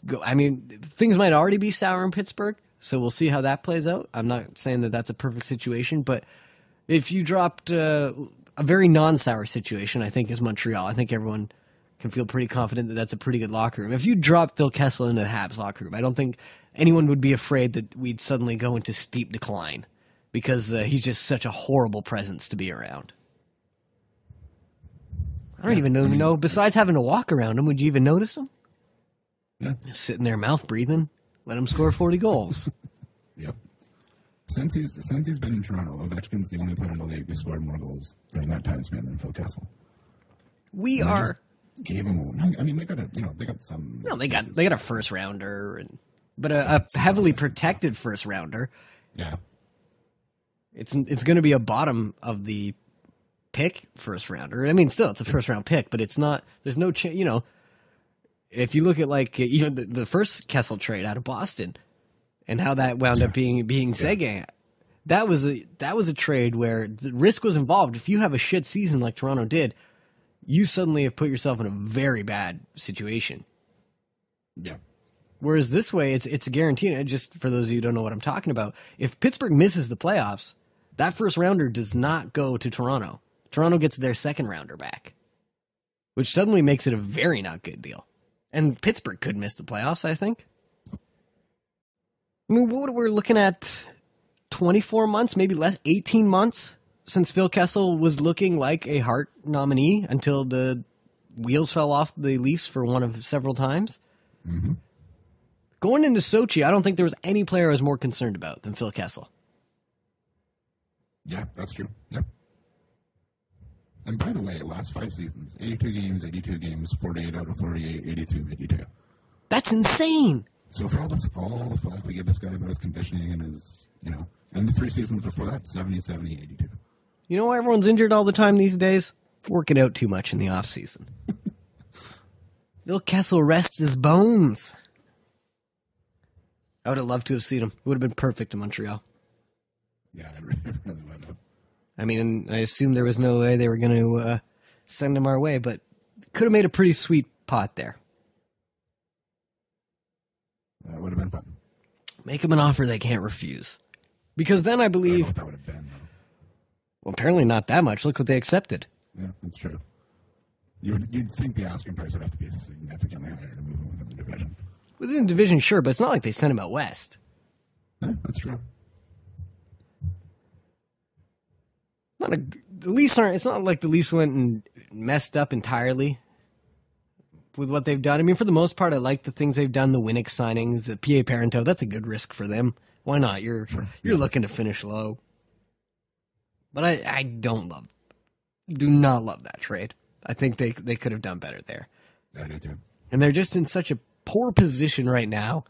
go. I mean, things might already be sour in Pittsburgh, so we'll see how that plays out. I'm not saying that that's a perfect situation, but if you dropped a very non-sour situation, I think is Montreal. I think everyone can feel pretty confident that that's a pretty good locker room. If you drop Phil Kessel into the Habs locker room, I don't think anyone would be afraid that we'd suddenly go into steep decline because he's just such a horrible presence to be around. I don't even know. Besides having to walk around him, would you even notice him? Yeah. Just sitting there, mouth breathing, let him score 40 goals. Yep. Since he's been in Toronto, Ovechkin's the only player in the league who scored more goals during that time span than Phil Kessel. Gave him one. I mean, they got some. No, they got a first rounder, but a heavily protected first rounder. Yeah. It's going to be a bottom of the pick first rounder. I mean, still, it's a first round pick, but it's not. There's no chance. If you look at even the first Kessel trade out of Boston, and how that wound up being Seguin, that was a trade where the risk was involved. If you have a shit season like Toronto did, you suddenly have put yourself in a very bad situation. Yeah. Whereas this way, it's guaranteed. Just for those of you who don't know what I'm talking about, if Pittsburgh misses the playoffs, that first rounder does not go to Toronto. Toronto gets their second rounder back, which suddenly makes it a very not good deal. And Pittsburgh could miss the playoffs, I think. I mean, what we're looking at 24 months, maybe less, 18 months since Phil Kessel was looking like a Hart nominee until the wheels fell off the Leafs for one of several times. Mm-hmm. Going into Sochi, I don't think there was any player I was more concerned about than Phil Kessel. Yeah, that's true. Yep. And by the way, last 5 seasons, 82 games, 48 out of 48, 82. That's insane. So for all the flack we give this guy about his conditioning and his, and the 3 seasons before that, 70, 82. You know why everyone's injured all the time these days? Working out too much in the off season. Phil Kessel rests his bones. I would have loved to have seen him. It would have been perfect in Montreal. Yeah, I really would have. I mean, I assume there was no way they were going to send him our way, but could have made a pretty sweet pot there. That would have been fun. Make him an offer they can't refuse. Because then I believe... I don't know what that would have been, though. Well, apparently not that much. Look what they accepted. Yeah, that's true. You'd think the asking price would have to be significantly higher to move him within the division. Within the division, sure, but it's not like they sent him out west. Yeah, that's true. The Leafs aren't. It's not like the Leafs went and messed up entirely with what they've done. I mean, for the most part, I like the things they've done. The Winnick signings, the P.A. Parento. That's a good risk for them. Why not? You're looking to finish low. But I do not love that trade. I think they could have done better there. I do too. And they're just in such a poor position right now.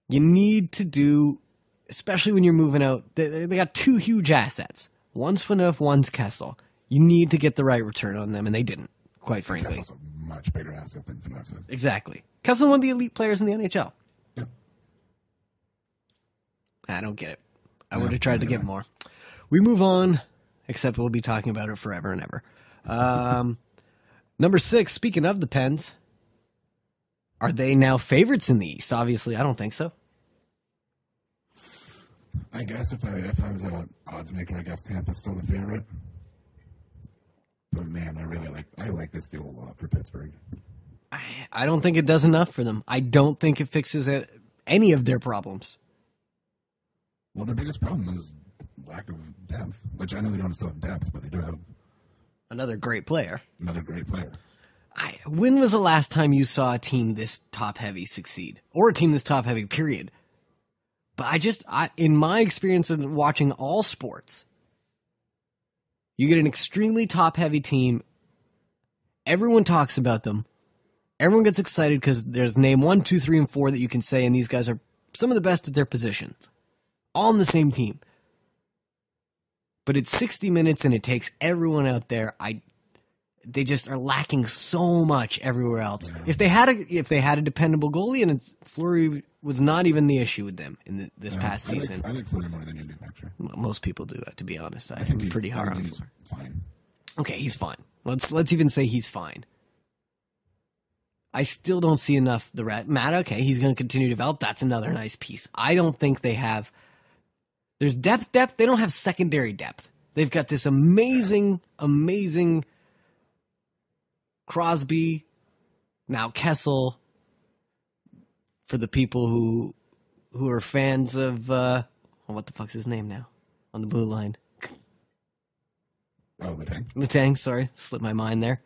You need to do, especially when you're moving out. They got 2 huge assets. One's Phaneuf, one's Kessel. You need to get the right return on them, and they didn't, quite frankly. Kessel's a much bigger asset than Phaneuf is. Exactly. Kessel one of the elite players in the NHL. Yeah. I don't get it. I would have tried to get more. We move on, except we'll be talking about it forever and ever. Number 6, speaking of the Pens, are they now favorites in the East? Obviously, I don't think so. I guess if I was an odds maker, I guess Tampa's still the favorite. But man, I like this deal a lot for Pittsburgh. I don't think it does enough for them. I don't think it fixes any of their problems. Well, their biggest problem is lack of depth, which I know they don't still have depth, but they do have another great player. When was the last time you saw a team this top-heavy succeed? Or a team this top-heavy, period? But in my experience in watching all sports, you get an extremely top-heavy team. Everyone talks about them. Everyone gets excited because there's name 1, 2, 3, and 4 that you can say, and these guys are some of the best at their positions. All on the same team. But it's 60 minutes, and it takes everyone out there. They just are lacking so much everywhere else. If they had a dependable goalie, and Fleury was not even the issue with them in this past season. I like Fleury more than you do, actually. Most people do, to be honest. I think I'm pretty hard on Fleury. Fine. Okay, he's fine. Let's even say he's fine. I still don't see enough. Matt, okay, he's going to continue to develop. That's another nice piece. I don't think they have. There's depth. They don't have secondary depth. They've got this amazing Crosby, now Kessel. For the people who are fans of what the fuck's his name now on the blue line? Oh, Letang. Letang, sorry, slipped my mind there.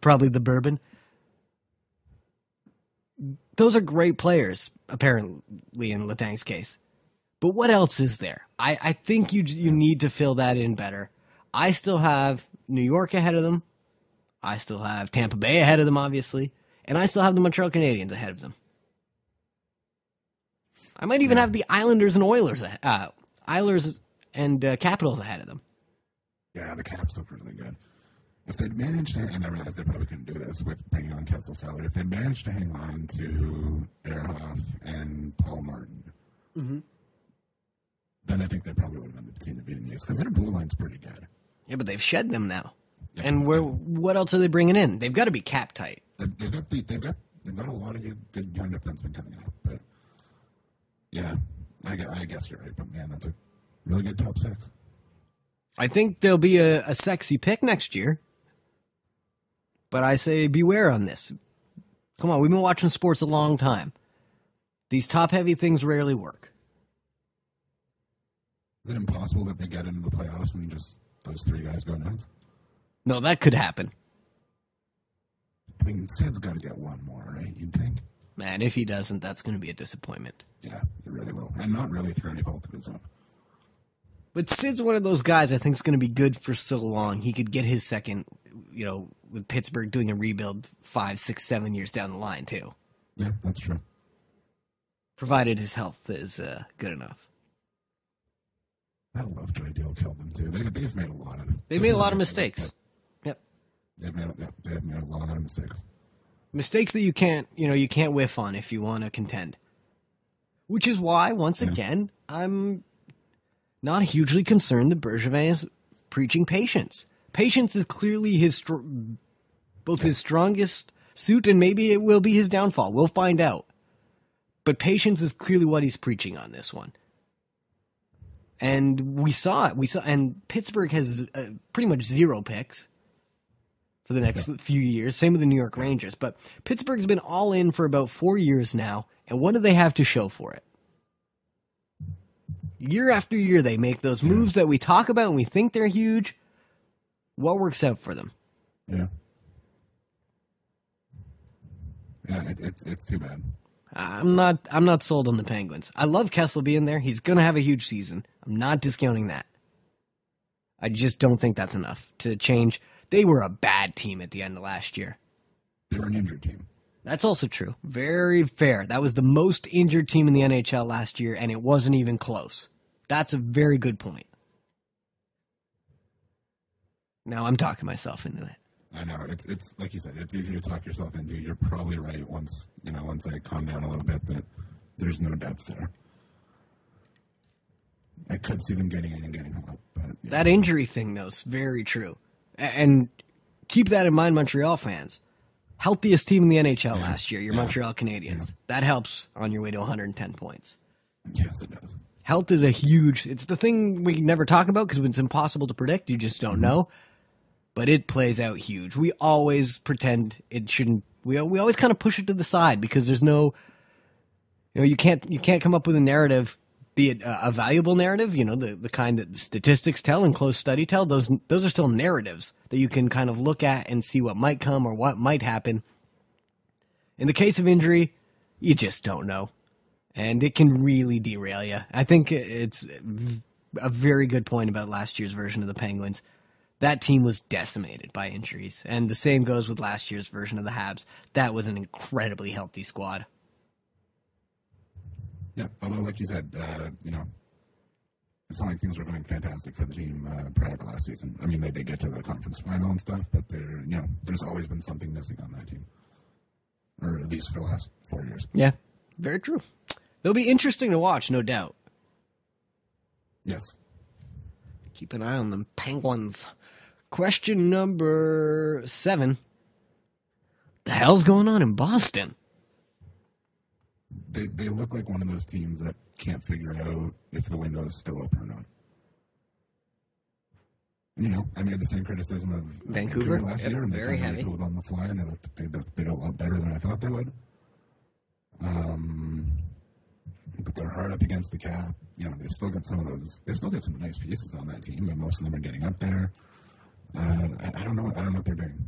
Probably the bourbon. Those are great players, apparently in Letang's case. But what else is there? I think you need to fill that in better. I still have New York ahead of them. I still have Tampa Bay ahead of them, obviously. And I still have the Montreal Canadiens ahead of them. I might even have the Islanders and Oilers and Capitals ahead of them. Yeah, the Caps look really good. If they'd managed to, and I realize they probably couldn't do this with bringing on Kessel's salary, if they'd managed to hang on to Ehrhoff and Paul Martin, then I think they probably would have been the team to beat in the East, because their blue line's pretty good. Yeah, but they've shed them now. Yeah, and what else are they bringing in? They've got to be cap tight. They've got a lot of good young defensemen coming up, but yeah, I guess you're right. But man, that's a really good top 6. I think there'll be a sexy pick next year, but I say beware on this. Come on, we've been watching sports a long time. These top-heavy things rarely work. Is it impossible that they get into the playoffs and just those 3 guys go nuts? No, that could happen. I mean, Sid's got to get one more, right? You'd think. Man, if he doesn't, that's going to be a disappointment. Yeah, it really will. And not really through any fault of his own. But Sid's one of those guys I think is going to be good for so long. He could get his second, with Pittsburgh doing a rebuild 5, 6, 7 years down the line, too. Yeah, that's true. Provided his health is good enough. That Lovejoy deal killed them, too. They've made a lot of... They've made a lot of mistakes. Yep. They've made a lot of mistakes. Mistakes that you can't whiff on if you want to contend. Which is why, once again, I'm not hugely concerned that Bergevin is preaching patience. Patience is clearly his strongest suit, and maybe it will be his downfall. We'll find out. But patience is clearly what he's preaching on this one. And we saw it. And Pittsburgh has pretty much 0 picks for the next few years. Same with the New York Rangers. But Pittsburgh's been all in for about 4 years now. And what do they have to show for it? Year after year, they make those moves that we talk about and we think they're huge. What works out for them? Yeah. Yeah, it's too bad. I'm not sold on the Penguins. I love Kessel being there. He's going to have a huge season. I'm not discounting that. I just don't think that's enough to change. They were a bad team at the end of last year. They were an injured team. That's also true. Very fair. That was the most injured team in the NHL last year, and it wasn't even close. That's a very good point. Now I'm talking myself into it. I know. It's like you said, it's easy to talk yourself into. You're probably right once I calm down a little bit that there's no depth there. I could see them getting in and getting hot. But yeah. That injury thing, though, is very true. And keep that in mind, Montreal fans. Healthiest team in the NHL last year, your Montreal Canadiens. That helps on your way to 110 points. Yes, it does. Health is it's the thing we never talk about because it's impossible to predict. You just don't know. But it plays out huge. We always pretend it shouldn't. We always kind of push it to the side because there's no, you can't come up with a narrative, be it a valuable narrative, the kind that the statistics tell and close study tell. Those are still narratives that you can kind of look at and see what might come or what might happen. In the case of injury, you just don't know. And it can really derail you. I think it's a very good point about last year's version of the Penguins. That team was decimated by injuries. And the same goes with last year's version of the Habs. That was an incredibly healthy squad. Yeah, although, like you said, it's not like things were going fantastic for the team prior to last season. I mean, they did get to the conference final and stuff, but there's always been something missing on that team. Or at least for the last 4 years. Yeah, very true. They'll be interesting to watch, no doubt. Yes. Keep an eye on them Penguins. Question number 7. The hell's going on in Boston? They look like one of those teams that can't figure out if the window is still open or not. I made the same criticism of Vancouver last year, and they very kind heavy. of retooled on the fly, and they do a lot better than I thought they would. But they're hard up against the cap. They've still got some some nice pieces on that team, but most of them are getting up there. I don't know what they're doing.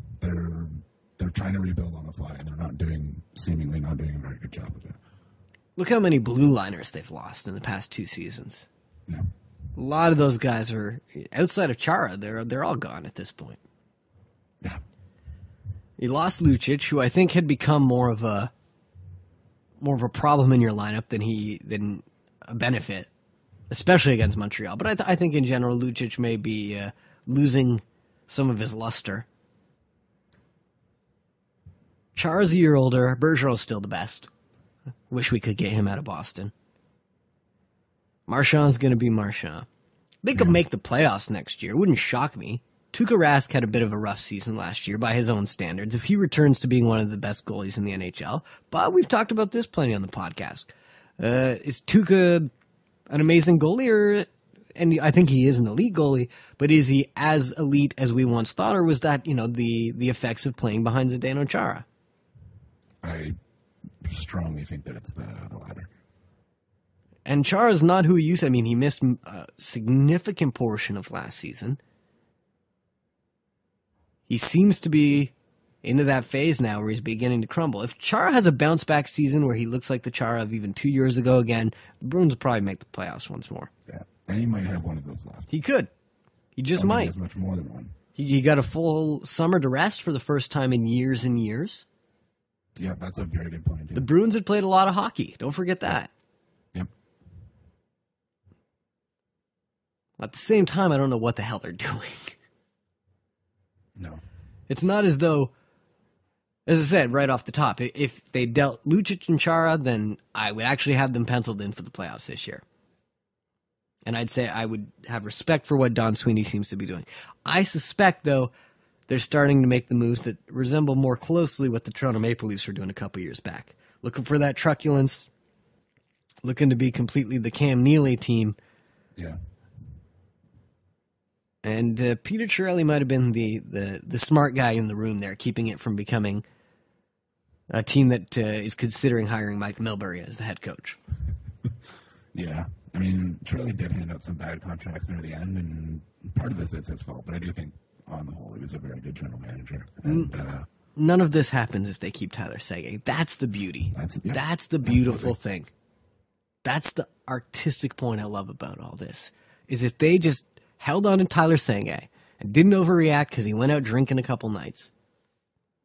They're trying to rebuild on the fly, and they're seemingly not doing a very good job of it. Look how many blue liners they've lost in the past 2 seasons. Yeah. A lot of those guys are outside of Chara. They're all gone at this point. Yeah. You lost Lucic, who I think had become more of a problem in your lineup than a benefit, especially against Montreal. But I think in general, Lucic may be losing some of his luster. Chara's a year older. Bergeron's still the best. Wish we could get him out of Boston. Marchand's going to be Marchand. They could make the playoffs next year. It wouldn't shock me. Tuukka Rask had a bit of a rough season last year by his own standards if he returns to being one of the best goalies in the NHL. But we've talked about this plenty on the podcast. Is Tuukka an amazing goalie? And I think he is an elite goalie, but is he as elite as we once thought, or was that, the effects of playing behind Zdeno Chara? I strongly think that it's the latter. And Chara's not who he used to. I mean, he missed a significant portion of last season. He seems to be into that phase now where he's beginning to crumble. If Chara has a bounce-back season where he looks like the Chara of even 2 years ago again, the Bruins will probably make the playoffs once more. Yeah, and he might have one of those left. He could. He just might. He has much more than one. He got a full summer to rest for the first time in years and years. Yeah, that's a very good point. Yeah. The Bruins had played a lot of hockey. Don't forget that. Yep. At the same time, I don't know what the hell they're doing. No. It's not as though, as I said right off the top, if they dealt Lucic and Chara, then I would actually have them penciled in for the playoffs this year. And I'd say I would have respect for what Don Sweeney seems to be doing. I suspect, though, they're starting to make the moves that resemble more closely what the Toronto Maple Leafs were doing a couple years back. Looking for that truculence, looking to be completely the Cam Neely team. Yeah. And Peter Chiarelli might have been the smart guy in the room there, keeping it from becoming a team that is considering hiring Mike Milbury as the head coach. Yeah. I mean, Chiarelli did hand out some bad contracts near the end, and part of this is his fault, but I do think, on the whole, he was a very good general manager. And, none of this happens if they keep Tyler Seguin. That's the beauty. That's the beautiful thing. That's the artistic point I love about all this, is if they just held on to Tyler Seguin and didn't overreact because he went out drinking a couple nights,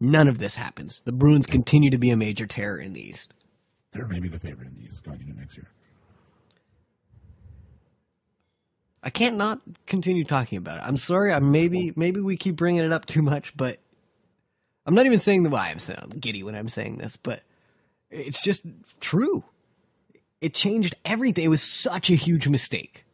none of this happens. The Bruins continue to be a major terror in the East. They're maybe the favorite in the East going into next year. I can't not continue talking about it. I'm sorry. Maybe we keep bringing it up too much, but I'm not even saying the why I'm sound giddy when I'm saying this, but it's just true. It changed everything. It was such a huge mistake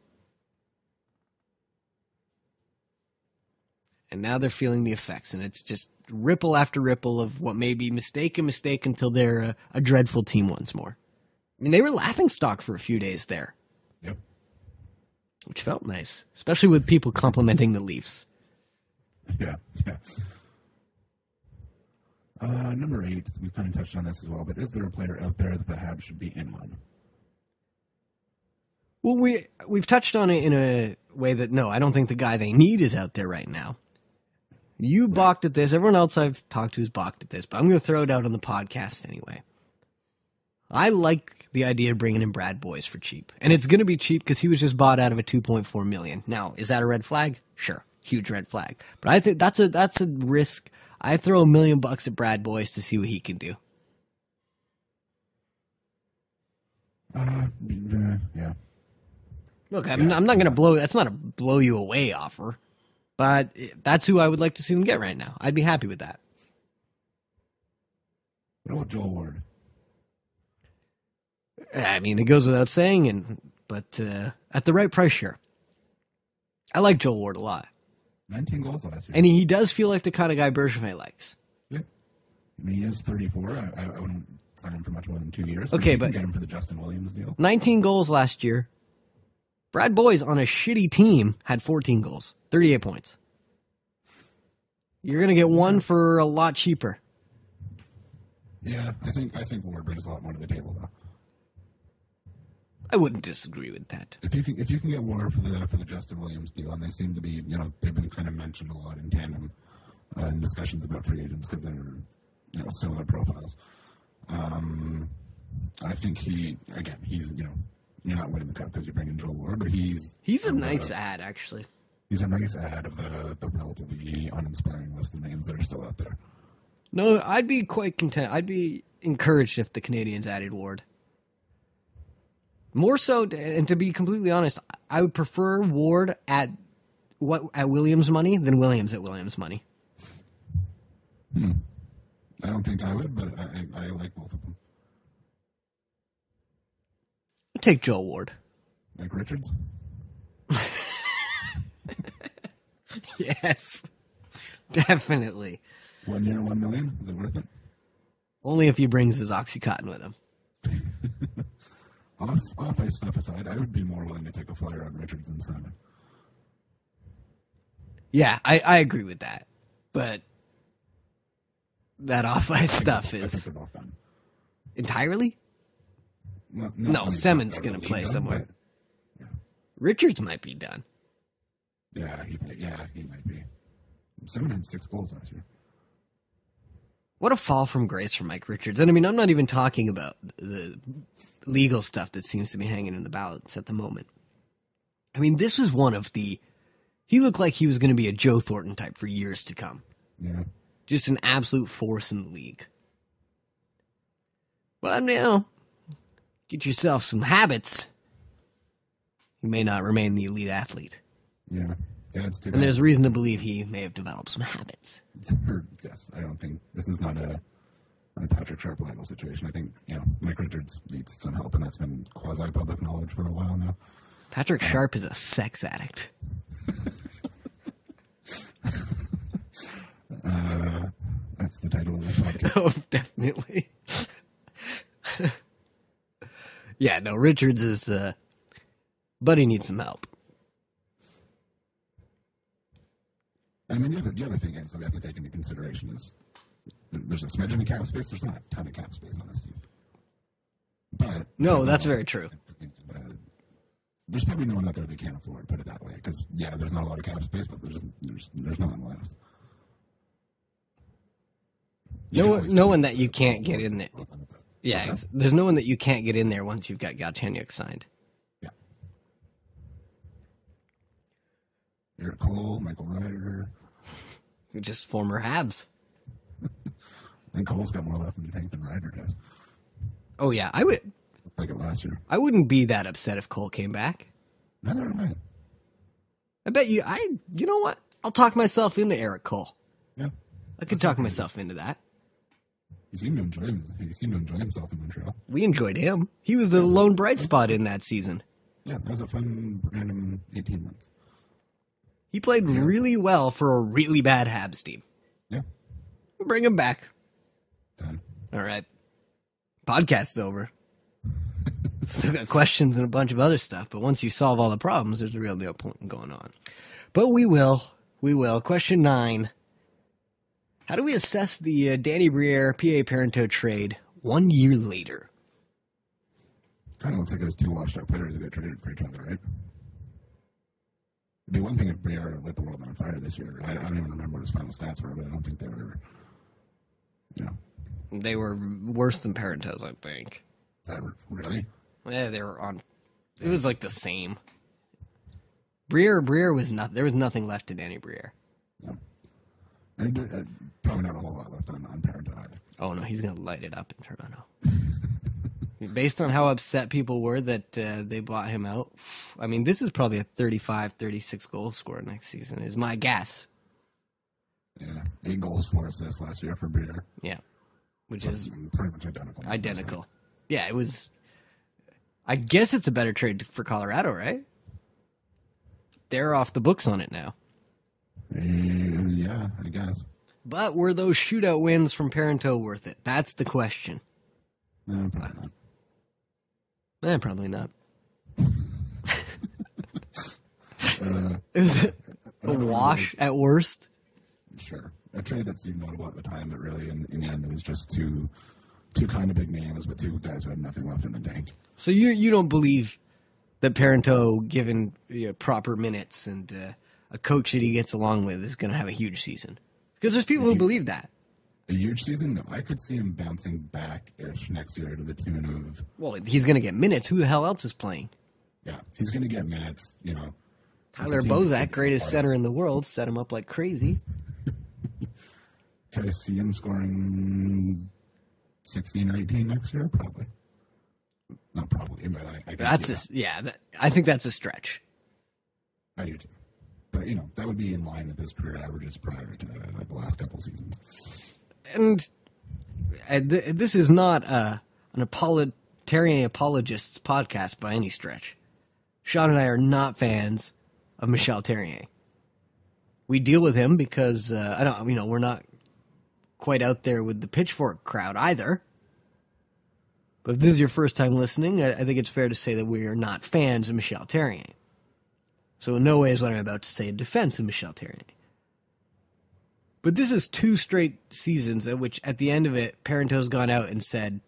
And now they're feeling the effects, and it's just ripple after ripple of what may be mistake until they're a dreadful team once more. I mean, they were laughingstock for a few days there. Yep. Which felt nice, especially with people complimenting the Leafs. Yeah. Number 8, we've kind of touched on this as well, but is there a player out there that the Habs should be in on? Well, we've touched on it in a way that, no, I don't think the guy they need is out there right now. You balked at this. Everyone else I've talked to has balked at this, but I'm going to throw it out on the podcast anyway. I like the idea of bringing in Brad Boyes for cheap. And it's going to be cheap because he was just bought out of a $2.4 million. Now, is that a red flag? Sure. Huge red flag. But I think that's a risk. I throw $1 million at Brad Boyes to see what he can do. Yeah. Look, I'm not going to blow. That's not a blow you away offer. But that's who I would like to see them get right now. I'd be happy with that. What about Joel Ward? I mean, it goes without saying, but at the right price, sure. I like Joel Ward a lot. 19 goals last year. And he does feel like the kind of guy Bergevin likes. Yeah. I mean, he is 34. I wouldn't sign him for much more than 2 years. Okay, but get him for the Justin Williams deal. 19 goals last year. Brad Boyes on a shitty team had 14 goals, 38 points. You're going to get one for a lot cheaper. Yeah, I think Ward brings a lot more to the table, though. I wouldn't disagree with that. If you can get Ward for the Justin Williams deal, and they seem to be, they've been kind of mentioned a lot in tandem in discussions about free agents because they're similar profiles. I think he's you're not winning the cup because you're bringing Joel Ward, but he's a nice ad, actually. He's a nice ad of the relatively uninspiring list of names that are still out there. No, I'd be quite content. I'd be encouraged if the Canadians added Ward. More so, and to be completely honest, I would prefer Ward at Williams money than Williams at Williams money. I don't think I would, but I like both of them. I'd take Joel Ward. Mike Richards? Yes, definitely. 1 year, $1 million? Is it worth it? Only if he brings his Oxycontin with him. Off-ice stuff aside, I would be more willing to take a flyer on Richards than Simon. Yeah, I agree with that. But that off-ice stuff is... I think they're both done. Entirely? Well, no, Simon's going to play somewhere. Yeah. Richards might be done. Yeah, he might be. Simon had 6 goals last year. What a fall from grace for Mike Richards. And I mean, I'm not even talking about the legal stuff that seems to be hanging in the balance at the moment. I mean, this was one of the... He looked like he was going to be a Joe Thornton type for years to come. Yeah. Just an absolute force in the league. But get yourself some habits. You may not remain the elite athlete. Yeah, it's too bad. And there's reason to believe he may have developed some habits. Yes, I don't think this is not a Patrick Sharp-Lytle situation. I think Mike Richards needs some help, and that's been quasi-public knowledge for a while now. Patrick Sharp is a sex addict. That's the title of the podcast. Oh, definitely. Yeah, no, Richards is, but he needs some help. I mean, the other thing is that we have to take into consideration is there's a smidgen of cap space. There's not a ton of cap space on this team. But no, that's very true. There's probably no one out there that can't afford, put it that way. Because, there's not a lot of cap space, but there's no one left. No one that you can't get in there. Yeah, there's no one that you can't get in there once you've got Galchenyuk signed. Yeah. Eric Cole, Michael Ryder. Just former Habs. I think Cole's got more left in the tank than Ryder does. Oh, yeah, I would. Like it last year. I wouldn't be that upset if Cole came back. Neither am I. I bet you, you know what? I'll talk myself into Eric Cole. Yeah. I could talk myself into that. He seemed to enjoy himself in Montreal. We enjoyed him. He was the lone bright spot in that season. Yeah, that was a fun, random 18 months. He played really well for a really bad Habs team. Yeah. Bring him back. Done. All right. Podcast's over. Still got questions and a bunch of other stuff, but once you solve all the problems, there's really no point in going on. But we will. We will. Question 9. How do we assess the Danny Briere PA Parento trade 1 year later? Kind of looks like it was two washed-out players who got traded for each other, right? It'd be one thing if Briere lit the world on fire this year. I don't even remember what his final stats were, but I don't think they were, They were worse than Parento's, I think. Is that really? Yeah, they were on. It was like the same. Briere was not. There was nothing left to Danny Briere. Yeah. And probably not a whole lot left on Parento either. Oh no, he's gonna light it up in Toronto. Based on how upset people were that they bought him out, I mean, this is probably a 35, 36 goal scorer next season, is my guess. Yeah, 8 goals, 4 assists last year for Briere. Yeah, which So is pretty much identical. identical. Yeah, it was. I guess it's a better trade for Colorado, right? They're off the books on it now. Yeah, I guess. But were those shootout wins from Parento worth it? That's the question. No, probably not. Probably not. Uh, Is it a wash at worst? Sure. A trade that seemed notable at the time, but really in the end it was just two kind of big names, but two guys who had nothing left in the tank. So you don't believe that Parento, given proper minutes and a coach that he gets along with, is going to have a huge season? Because there's people who believe that. A huge season? No, I could see him bouncing back-ish next year to the tune of... Well, he's going to get minutes. Who the hell else is playing? Yeah, he's going to get minutes, Tyler Bozak, greatest center in the world, set him up like crazy. Can I see him scoring 16 or 18 next year? Probably. Not probably, but I can see that. I think that's a stretch. I do too. But, that would be in line with his career averages prior to the last couple seasons. And this is not an Terrier apologists podcast by any stretch. Sean and I are not fans of Michel Terrier. We deal with him because we're not quite out there with the pitchfork crowd either. But if this is your first time listening, I think it's fair to say that we are not fans of Michel Terrier. So in no way is what I'm about to say a defense of Michel Terrier. But this is 2 straight seasons at which, at the end of it, Parento's gone out and said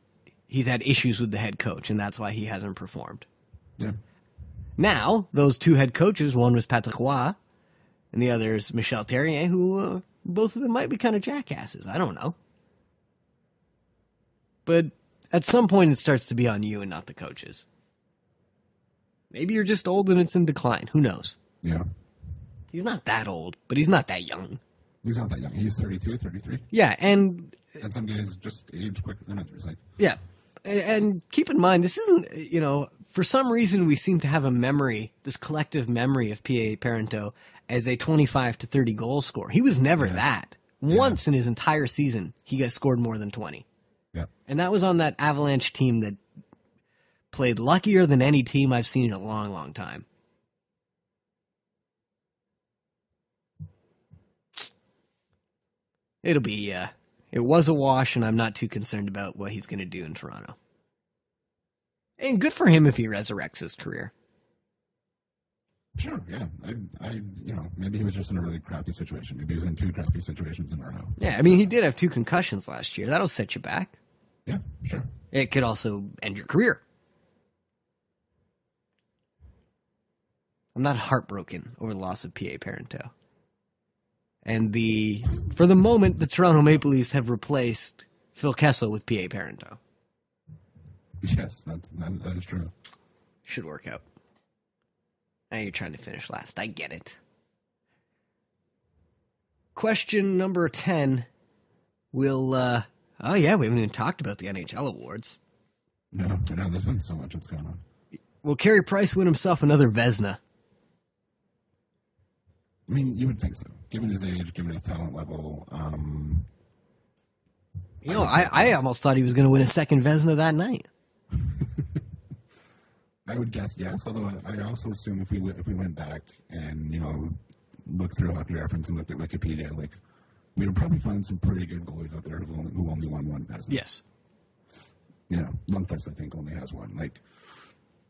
he's had issues with the head coach, and that's why he hasn't performed. Yeah. Now, those 2 head coaches, one was Patrick Roy, and the other is Michel Terrier, who both of them might be kind of jackasses. I don't know. But at some point, it starts to be on you and not the coaches. Maybe you're just old and it's in decline. Who knows? Yeah. He's not that old, but he's not that young. He's not that young. He's 32, 33. Yeah, and some guys just age quicker than others. Yeah. And keep in mind, this isn't, for some reason we seem to have a memory, this collective memory of P.A. Parento as a 25 to 30 goal scorer. He was never that. Once in his entire season, he got scored more than 20. Yeah. And that was on that Avalanche team that played luckier than any team I've seen in a long, long time. It'll be, it was a wash, and I'm not too concerned about what he's going to do in Toronto. And good for him if he resurrects his career. Sure, yeah. Maybe he was just in a really crappy situation. Maybe he was in 2 crappy situations in a row. Yeah, I mean, he did have 2 concussions last year. That'll set you back. Yeah, sure. It could also end your career. I'm not heartbroken over the loss of P.A. Parento. And for the moment, the Toronto Maple Leafs have replaced Phil Kessel with P.A. Parento. Yes, that is true. Should work out. Now you're trying to finish last. I get it. Question number 10. We haven't even talked about the NHL awards. No, there's been so much that's going on. Will Carey Price win himself another Vezina? I mean, you would think so. Given his age, given his talent level. I almost thought he was going to win a second Vezina that night. I would guess yes, although I also assume if we went back and, looked through Hockey Reference and looked at Wikipedia, like, we would probably find some pretty good goalies out there who only won one Vezina. Yes. You know, Lundqvist, I think, only has one. Like,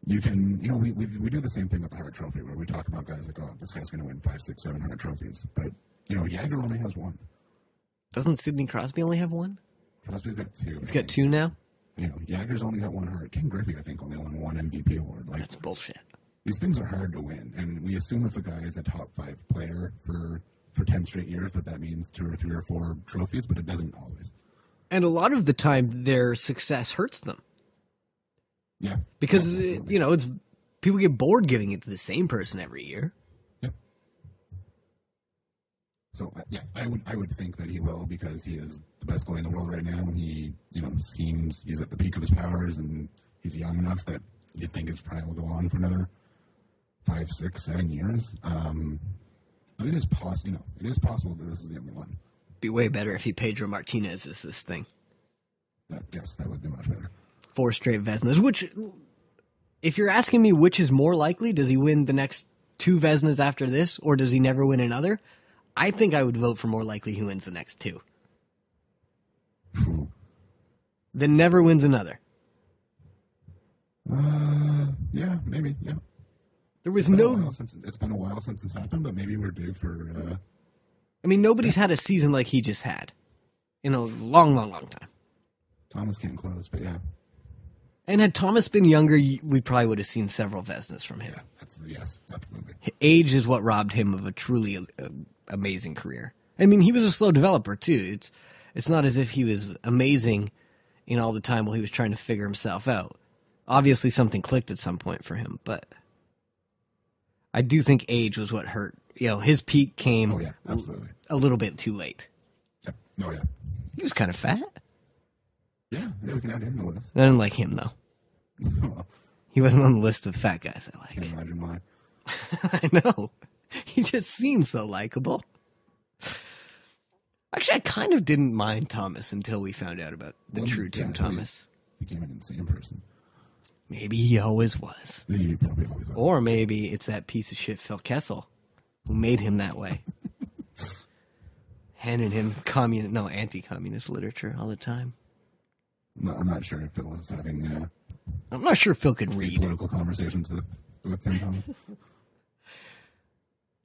you can, you know, we do the same thing with the Hart Trophy, where we talk about guys like, oh, this guy's going to win 5, 6, 7 Hart trophies. But, you know, Jagger only has one. Doesn't Sidney Crosby only have one? Crosby's got 2. He's got 2 now? You know, Jagger's only got 1 Hart. Ken Griffey, I think, only won 1 MVP award. Like, That's bullshit. These things are hard to win. And we assume if a guy is a top 5 player for 10 straight years, that means 2 or 3 or 4 trophies, but it doesn't always. And a lot of the time, their success hurts them. Yeah. Because, you know, it's people get bored giving it to the same person every year. Yep. So, yeah, I would think that he will, because he is the best goalie in the world right now, and he, you know, seems he's at the peak of his powers, and he's young enough that you'd think his prime will go on for another 5, 6, 7 years. But it is possible, you know, it is possible that this is the only one. Be way better if he Pedro Martinez is this thing. Yes, that would be much better. 4 straight Vezinas, which, if you're asking me which is more likely, does he win the next 2 Vezinas after this, or does he never win another? I think I would vote for more likely he wins the next 2. Then never wins another. Yeah, maybe, yeah. There was It's been a while since it's happened, but maybe we're due for... I mean, nobody's had a season like he just had in a long, long, long time. Thomas can't close, but yeah. And had Thomas been younger, we probably would have seen several Vezinas from him. Yeah, yes, absolutely. Age is what robbed him of a truly amazing career. I mean, he was a slow developer, too. It's not as if he was amazing in all the time while he was trying to figure himself out. Obviously, something clicked at some point for him, but I do think age was what hurt. You know, his peak came absolutely. A little bit too late. Yep. Oh, yeah. He was kind of fat. Yeah, we can add him to the list. I didn't like him, though. He wasn't on the list of fat guys I like. Can't imagine why. I know. He just seems so likable. Actually, I kind of didn't mind Thomas until we found out about the true Tim Thomas. He became an insane person. Maybe he always was. He probably always was. Or maybe it's that piece of shit Phil Kessel who made him that way. Handing him anti-communist literature all the time. No, I'm not sure if Phil was having... I'm not sure Phil could read. Political conversations with Tim Thomas.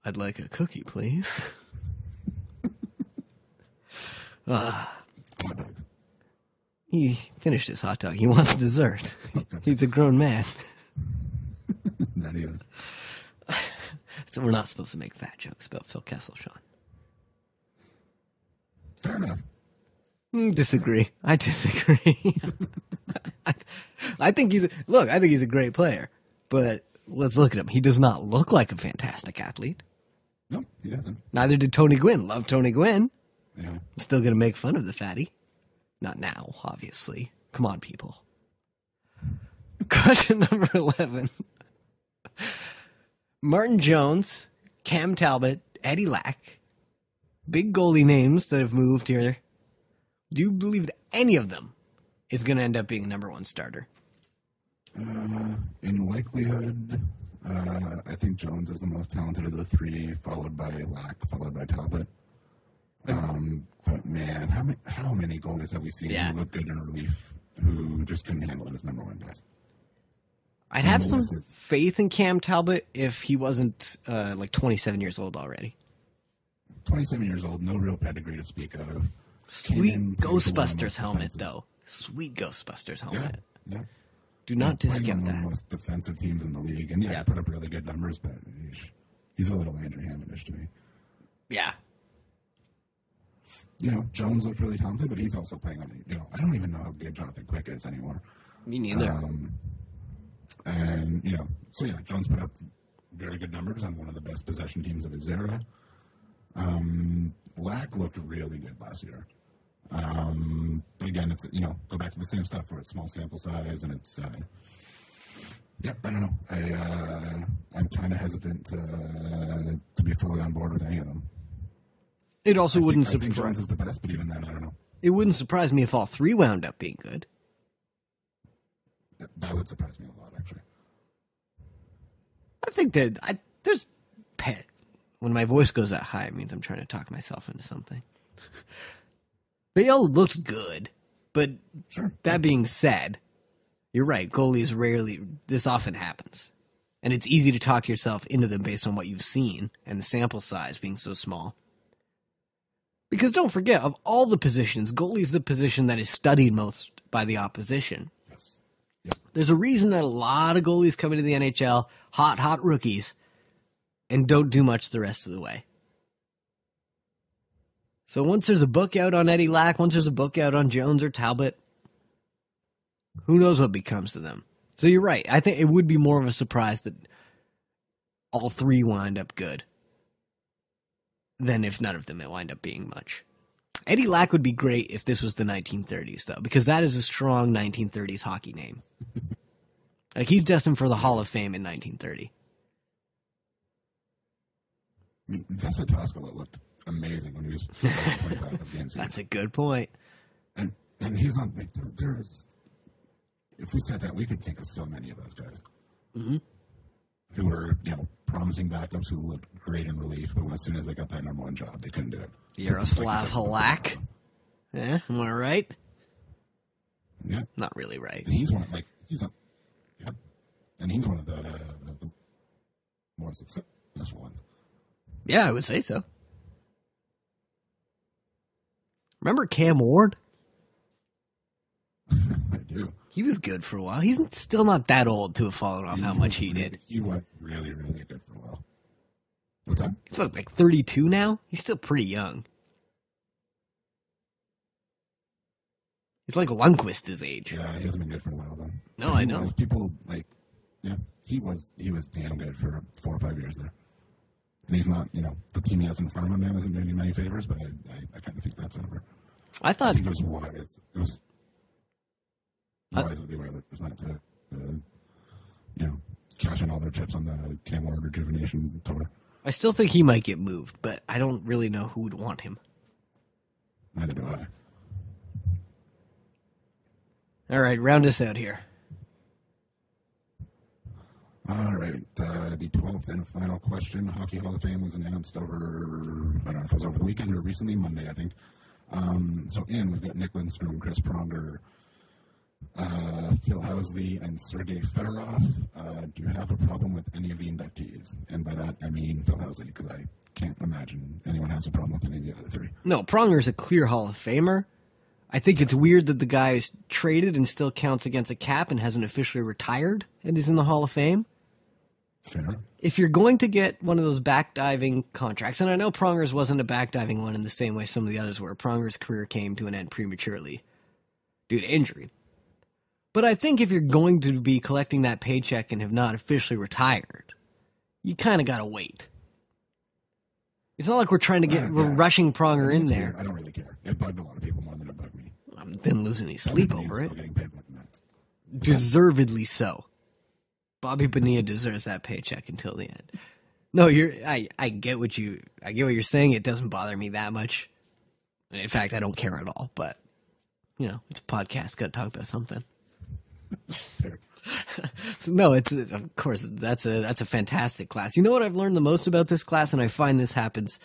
I'd like a cookie, please. Hot dogs. He finished his hot dog. He wants dessert. He's a grown man. That he is. So we're not supposed to make fat jokes about Phil Kessel, Sean. Fair enough. Disagree. I disagree. I think he's a great player, but let's look at him. He does not look like a fantastic athlete. No, he doesn't. Neither did Tony Gwynn. Love Tony Gwynn. Yeah. I'm still going to make fun of the fatty. Not now, obviously. Come on, people. Question number 11. Martin Jones, Cam Talbot, Eddie Lack. Big goalie names that have moved here. Do you believe that any of them is going to end up being a number 1 starter? In likelihood, I think Jones is the most talented of the 3, followed by Lack, followed by Talbot. But man, how many goalies have we seen who look good in relief who just couldn't handle it as number 1 guys? I'd have some faith in Cam Talbot if he wasn't like 27 years old already. 27 years old, no real pedigree to speak of. Sweet Ghostbusters helmet, though. Sweet Ghostbusters helmet. Yeah. Do not discount that. One of the most defensive teams in the league. And he put up really good numbers, but he's a little Andrew Hammond-ish to me. Yeah. You know, Jones looked really talented, but he's also playing on the, I don't even know how good Jonathan Quick is anymore. Me neither. And, Jones put up very good numbers on one of the best possession teams of his era. Lack looked really good last year. But again, it's, go back to the same stuff where it's small sample size and it's, I don't know. I'm kind of hesitant to be fully on board with any of them. It also wouldn't surprise. I think Jones is the best, but even then, I don't know. It wouldn't surprise me if all 3 wound up being good. That would surprise me a lot, actually. I think that there's when my voice goes that high, it means I'm trying to talk myself into something. They all looked good, but Sure. that being said, you're right. Goalies rarely, this often happens. And it's easy to talk yourself into them based on what you've seen and the sample size being so small. Because don't forget, of all the positions, goalie's the position that is studied most by the opposition. Yes. Yep. There's a reason that a lot of goalies come into the NHL, hot rookies, and don't do much the rest of the way. So once there's a book out on Eddie Lack, once there's a book out on Jones or Talbot, who knows what becomes of them. So you're right. I think it would be more of a surprise that all three wind up good than if none of them wind up being much. Eddie Lack would be great if this was the 1930s, though, because that is a strong 1930s hockey name. Like, he's destined for the Hall of Fame in 1930. Vezinas looked amazing when he was 25 games. That's a good point. And he's on, like, there's, if we said that, we could think of so many of those guys. Mm-hmm. Who were, promising backups who looked great in relief, but as soon as they got that number one job, they couldn't do it. Yaroslav Halak. Yeah, am I right? Yeah. Not really right. And he's one of, and he's one of the more successful ones. Yeah, I would say so. Remember Cam Ward? I do. He was good for a while. He's still not that old to have fallen off how much he did. He was really, really good for a while. What's that? He's like 32 now? He's still pretty young. He's like Lundqvist's age. Yeah, he hasn't been good for a while, though. No, I know. People, he was damn good for 4 or 5 years there. And he's not, the team he has in front of him now isn't doing him any favors, but I kind of think that's over. I thought... I think it was wise. It was wise of the Oilers not to, cash in all their chips on the Cam Ward rejuvenation tour. I still think he might get moved, but I don't really know who would want him. Neither do I. All right, round us out here. All right, the 12th and final question. Hockey Hall of Fame was announced over, I don't know if it was over the weekend or recently, Monday, I think. So we've got Nick Lindstrom, Chris Pronger, Phil Housley, and Sergei Fedorov. Do you have a problem with any of the inductees? And by that, I mean Phil Housley, because I can't imagine anyone has a problem with any of the other three. No, Pronger's a clear Hall of Famer. I think it's weird that the guy is traded and still counts against a cap and hasn't officially retired and is in the Hall of Fame. Fair. If you're going to get one of those backdiving contracts, and I know Pronger's wasn't a backdiving one in the same way some of the others were. Pronger's career came to an end prematurely due to injury. But I think if you're going to be collecting that paycheck and have not officially retired, you kind of got to wait. It's not like we're trying to we're rushing Pronger in there. I don't really care. It bugged a lot of people more than it bugged me. I didn't lose any sleep over it. Getting paid more than that. Deservedly so. Bobby Bonilla deserves that paycheck until the end. No, I get what you're saying. It doesn't bother me that much. In fact, I don't care at all. But it's a podcast. Got to talk about something. So, no, it's of course that's a fantastic class. You know what I've learned the most about this class, and I find this happens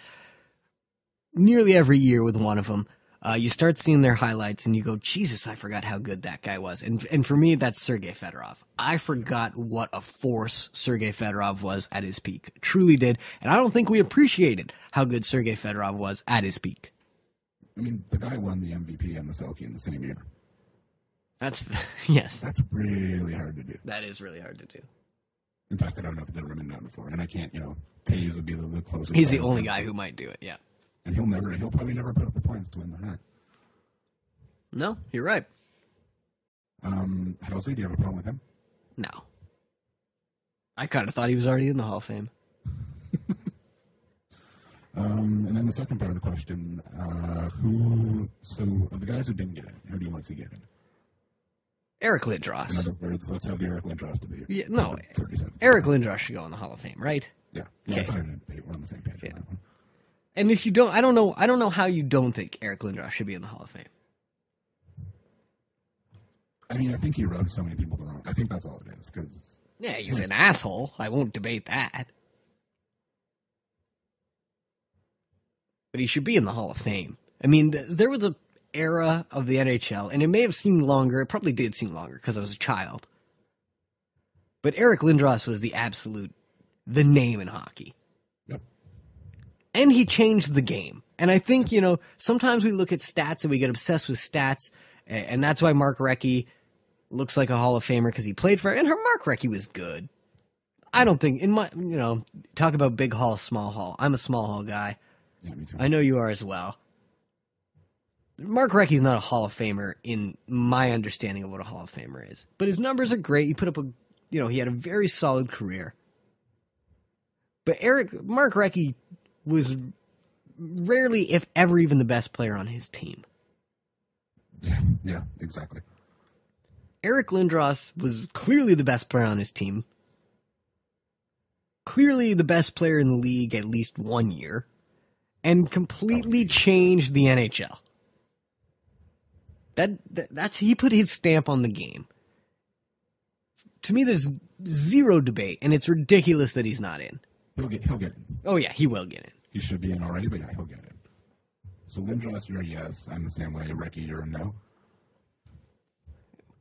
nearly every year with one of them. You start seeing their highlights, and you go, Jesus, I forgot how good that guy was. And for me, that's Sergei Fedorov. I forgot what a force Sergei Fedorov was at his peak. Truly did. And I don't think we appreciated how good Sergei Fedorov was at his peak. I mean, the guy won the MVP and the Selke in the same year. Yes. That's really hard to do. That is really hard to do. In fact, I don't know if it's ever been done before. And I can't, Taves would be the closest. He's the only guy who might do it, yeah. And he'll probably never put up the points to win the Hart. No, you're right. Housley, do you have a problem with him? No. I kind of thought he was already in the Hall of Fame. And then the second part of the question, so of the guys who didn't get it, who do you want to see get it? Eric Lindros. In other words, let's have the Eric Lindros debate. Yeah, no, Eric Lindros should go in the Hall of Fame, right? Yeah, that's not even a debate. We're on the same page on that one. And if you don't, I don't know how you don't think Eric Lindros should be in the Hall of Fame. I mean, I think he rubbed so many people the wrong. I think that's all it is. Because he's an asshole. I won't debate that. but he should be in the Hall of Fame. I mean, there was a era of the NHL, and it may have seemed longer. It probably did seem longer because I was a child. But Eric Lindros was the name in hockey. Yep. And he changed the game. And I think, sometimes we look at stats and we get obsessed with stats, and that's why Mark Recchi looks like a Hall of Famer because he played for it. And Mark Recchi was good. I don't think, talk about big hall, small hall. I'm a small hall guy. Yeah, me too. I know you are as well. Mark Recchi's not a Hall of Famer in my understanding of what a Hall of Famer is. But his numbers are great. He put up he had a very solid career. But Mark Recchi was rarely, if ever, even the best player on his team. Yeah, exactly. Eric Lindros was clearly the best player on his team. Clearly the best player in the league at least 1 year. And completely changed the NHL. That's he put his stamp on the game. To me, there's zero debate, and it's ridiculous that he's not in. He'll get in. Oh yeah, he will get in. He should be in already, but yeah, he'll get in. So Lindros, you're a yes. I'm the same way. Recchi, you're a no.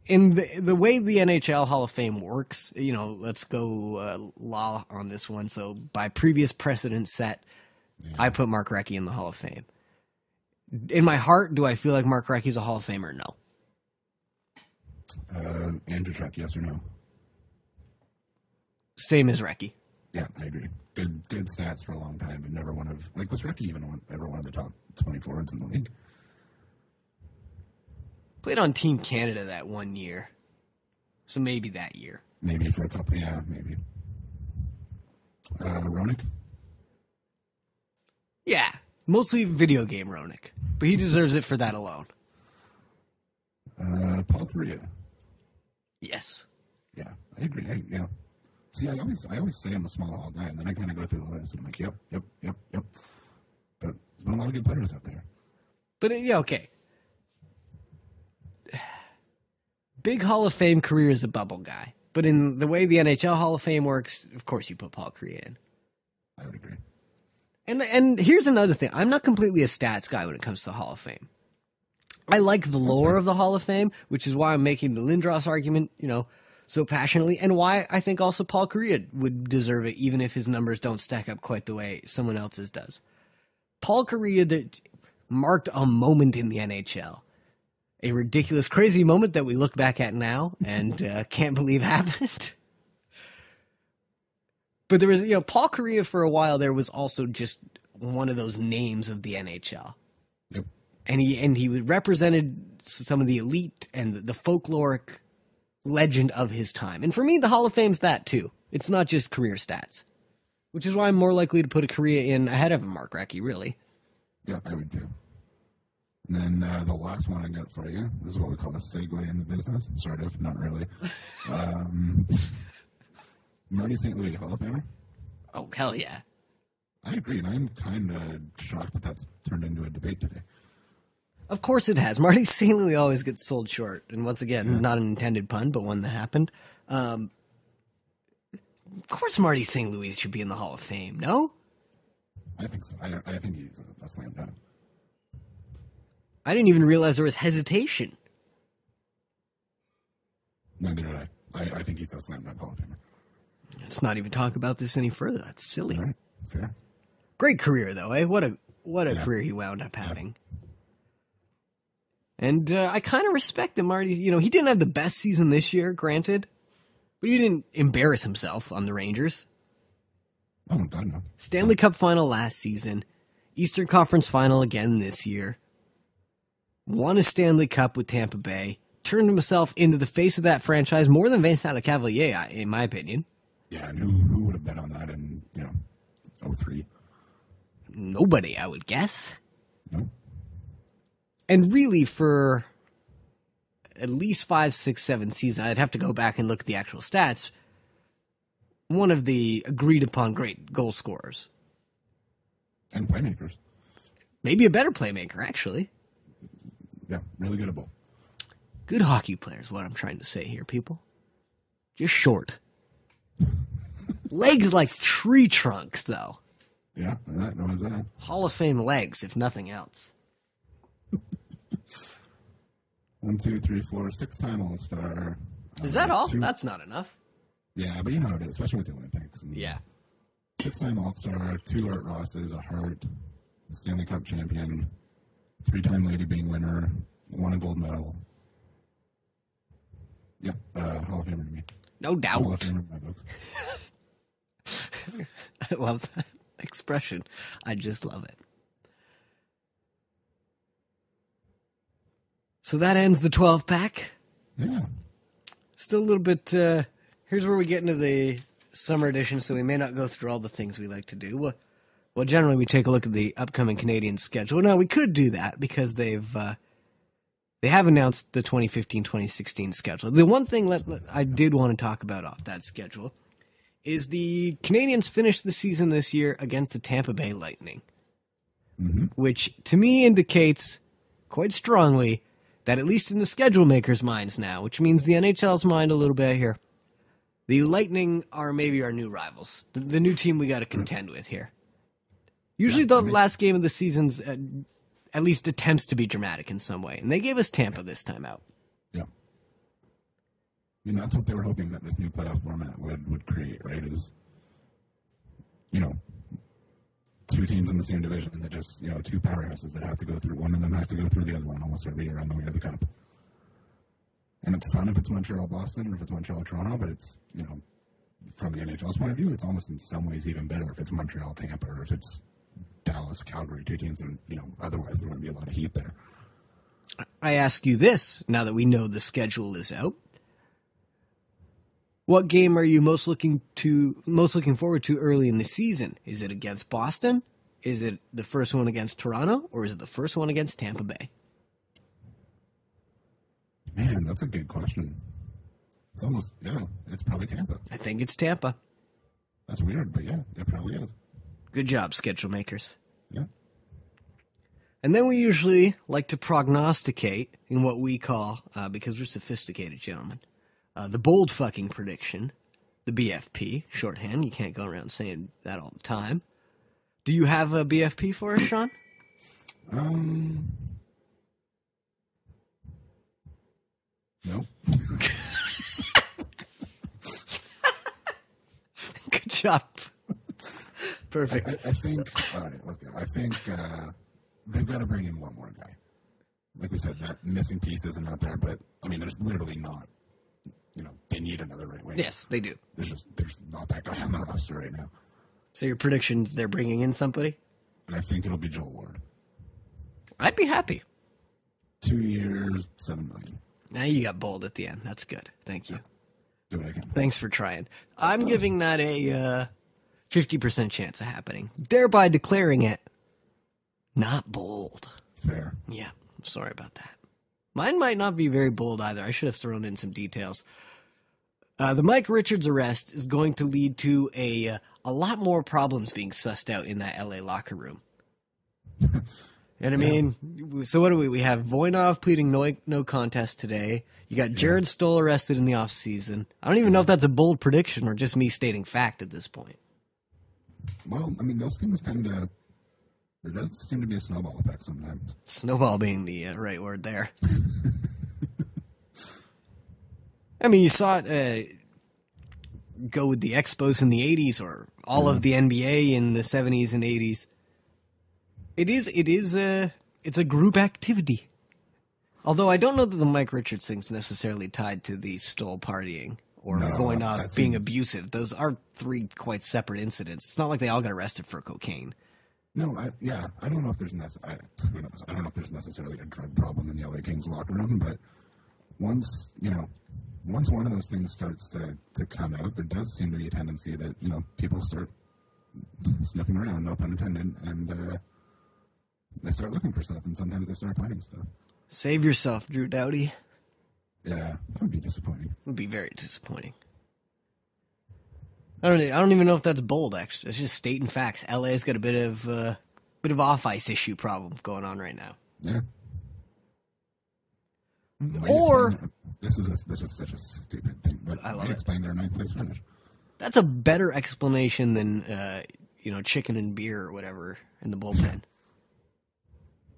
In the way the NHL Hall of Fame works, let's go law on this one. So by previous precedent set, I put Mark Recchi in the Hall of Fame. In my heart, do I feel like Mark Recchi's a Hall of Famer? No. Andrew Chuck, yes or no? Same as Recchi. Yeah, I agree. Good stats for a long time, but never was Recchi ever one of the top 20 forwards in the league? Played on Team Canada that 1 year. So maybe that year. Maybe for a couple, yeah, maybe. Roenick? Yeah, mostly video game Roenick. But he deserves it for that alone. Paul Kariya? Yes. Yeah, I agree. Yeah. See, I always say I'm a small hall guy, and then I kind of go through the list, and I'm like, yep. But there's been a lot of good players out there. But, okay. Big Hall of Fame career is a bubble guy. But in the way the NHL Hall of Fame works, of course you put Paul Kariya in. I would agree. And here's another thing. I'm not completely a stats guy when it comes to the Hall of Fame. I like the lore of the Hall of Fame, which is why I'm making the Lindros argument, so passionately, and why I think also Paul Kariya would deserve it, even if his numbers don't stack up quite the way someone else's does. Paul Kariya that marked a moment in the NHL. A ridiculous, crazy moment that we look back at now and can't believe happened. But there was, Paul Kariya for a while there was also just one of those names of the NHL. Yep. And he represented some of the elite and the folkloric legend of his time. And for me, the Hall of Fame's that too. It's not just career stats. Which is why I'm more likely to put a Kariya in ahead of Mark Recchi, really. Yeah, I would too. And then the last one I got for you, this is what we call a segue in the business. Sort of, not really. Marty St. Louis, Hall of Famer? Oh, hell yeah. I agree, and I'm kind of shocked that that's turned into a debate today. Of course it has. Marty St. Louis always gets sold short. And once again, not an intended pun, but one that happened. Of course Marty St. Louis should be in the Hall of Fame, no? I think so. I think he's a slam dunk. I didn't even realize there was hesitation. Neither did I. I think he's a slam dunk Hall of Famer. Let's not even talk about this any further. That's silly. All right. Fair. Great career, though, eh? What a career he wound up having. Yeah. And I kind of respect that Marty, he didn't have the best season this year, granted, but he didn't embarrass himself on the Rangers. Oh, God, no. Stanley Cup final last season, Eastern Conference final again this year, won a Stanley Cup with Tampa Bay, turned himself into the face of that franchise more than Vincent Lecavalier, in my opinion. Yeah, and who would have bet on that in, 03? Nobody, I would guess. No. And really, for at least 5, 6, 7 seasons, I'd have to go back and look at the actual stats, one of the agreed-upon great goal scorers. And playmakers. Maybe a better playmaker, actually. Yeah, really good at both. Good hockey player is what I'm trying to say here, people. Just short. Legs like tree trunks, though. Yeah, that was that. Hall of Fame legs, if nothing else. 1, 2, 3, 4, 6-time All-Star. Is that all? That's not enough. Yeah, but you know how it is, especially with the Olympics. And Yeah. 6-time All-Star, 2 Art Rosses, a Hart, Stanley Cup champion, 3-time Lady Byng winner, 1 a gold medal. Yep, Hall of Famer to me. No doubt. Hall of Famer in my books. I love that expression. I just love it. So that ends the 12-pack. Yeah. Still a little bit, here's where we get into the summer edition, so we may not go through all the things we like to do. Well, generally we take a look at the upcoming Canadian schedule. Now, we could do that because they have announced the 2015-2016 schedule. The one thing that I did want to talk about off that schedule is the Canadians finished the season this year against the Tampa Bay Lightning, which to me indicates quite strongly that at least in the schedule makers' minds now, which means the NHL's mind a little bit here, the Lightning are maybe our new rivals, the new team we got to contend with here. Usually the last game of the season's at least attempts to be dramatic in some way, and they gave us Tampa this time out. Yeah. I mean, that's what they were hoping that this new playoff format would create, right? Is, 2 teams in the same division that just, 2 powerhouses that have to go through. One of them has to go through the other one almost every year on the way to the Cup. And it's fun if it's Montreal Boston or if it's Montreal Toronto, but it's, from the NHL's point of view, it's almost in some ways even better if it's Montreal Tampa or if it's Dallas Calgary, 2 teams that, otherwise there wouldn't be a lot of heat there. I ask you this, now that we know the schedule is out. What game are you most looking forward to early in the season? Is it against Boston? Is it the first one against Toronto? Or is it the first one against Tampa Bay? Man, that's a good question. It's almost, it's probably Tampa. I think it's Tampa. That's weird, but yeah, it probably is. Good job, schedule makers. Yeah. And then we usually like to prognosticate in what we call, because we're sophisticated gentlemen, the bold fucking prediction, the BFP, shorthand. You can't go around saying that all the time. Do you have a BFP for us, Sean? No. Good job. Perfect. I think, all right, let's go. I think they've got to bring in one more guy. Like we said, that missing piece isn't out there, but, I mean, there's literally not. They need another right wing. Yes, they do. There's not that guy on the roster right now. So your predictions, they're bringing in somebody? But I think it'll be Joel Ward. I'd be happy. 2 years, $7 million. Now you got bold at the end. That's good. Thank you. Do what I can. Thanks for trying. I'm giving that a 50% chance of happening, thereby declaring it not bold. Fair. Yeah, I'm sorry about that. Mine might not be very bold either. I should have thrown in some details. The Mike Richards arrest is going to lead to a lot more problems being sussed out in that LA locker room. And I mean, so what do we have? Voynov pleading no contest today. You got Jared Stoll arrested in the offseason. I don't even know if that's a bold prediction or just me stating fact at this point. Well, I mean, those things there does seem to be a snowball effect sometimes. Snowball being the right word there. I mean, you saw it go with the Expos in the 80s or all of the NBA in the 70s and 80s. It's a group activity. Although I don't know that the Mike Richards thing's necessarily tied to the Stoll partying or Voynov being abusive. Those are 3 quite separate incidents. It's not like they all got arrested for cocaine. No, I don't know if there's I don't know if there's necessarily a drug problem in the LA Kings locker room, but once one of those things starts to come out, there does seem to be a tendency that, people start sniffing around, no pun intended, and they start looking for stuff, and sometimes they start finding stuff. Save yourself, Drew Doughty. Yeah, that would be disappointing. It would be very disappointing. I don't even know if that's bold, actually. It's just stating facts. LA's got a bit of off-ice issue problem going on right now. Yeah. Or that's just such a stupid thing, but I might explain their 9th place finish. That's a better explanation than chicken and beer or whatever in the bullpen.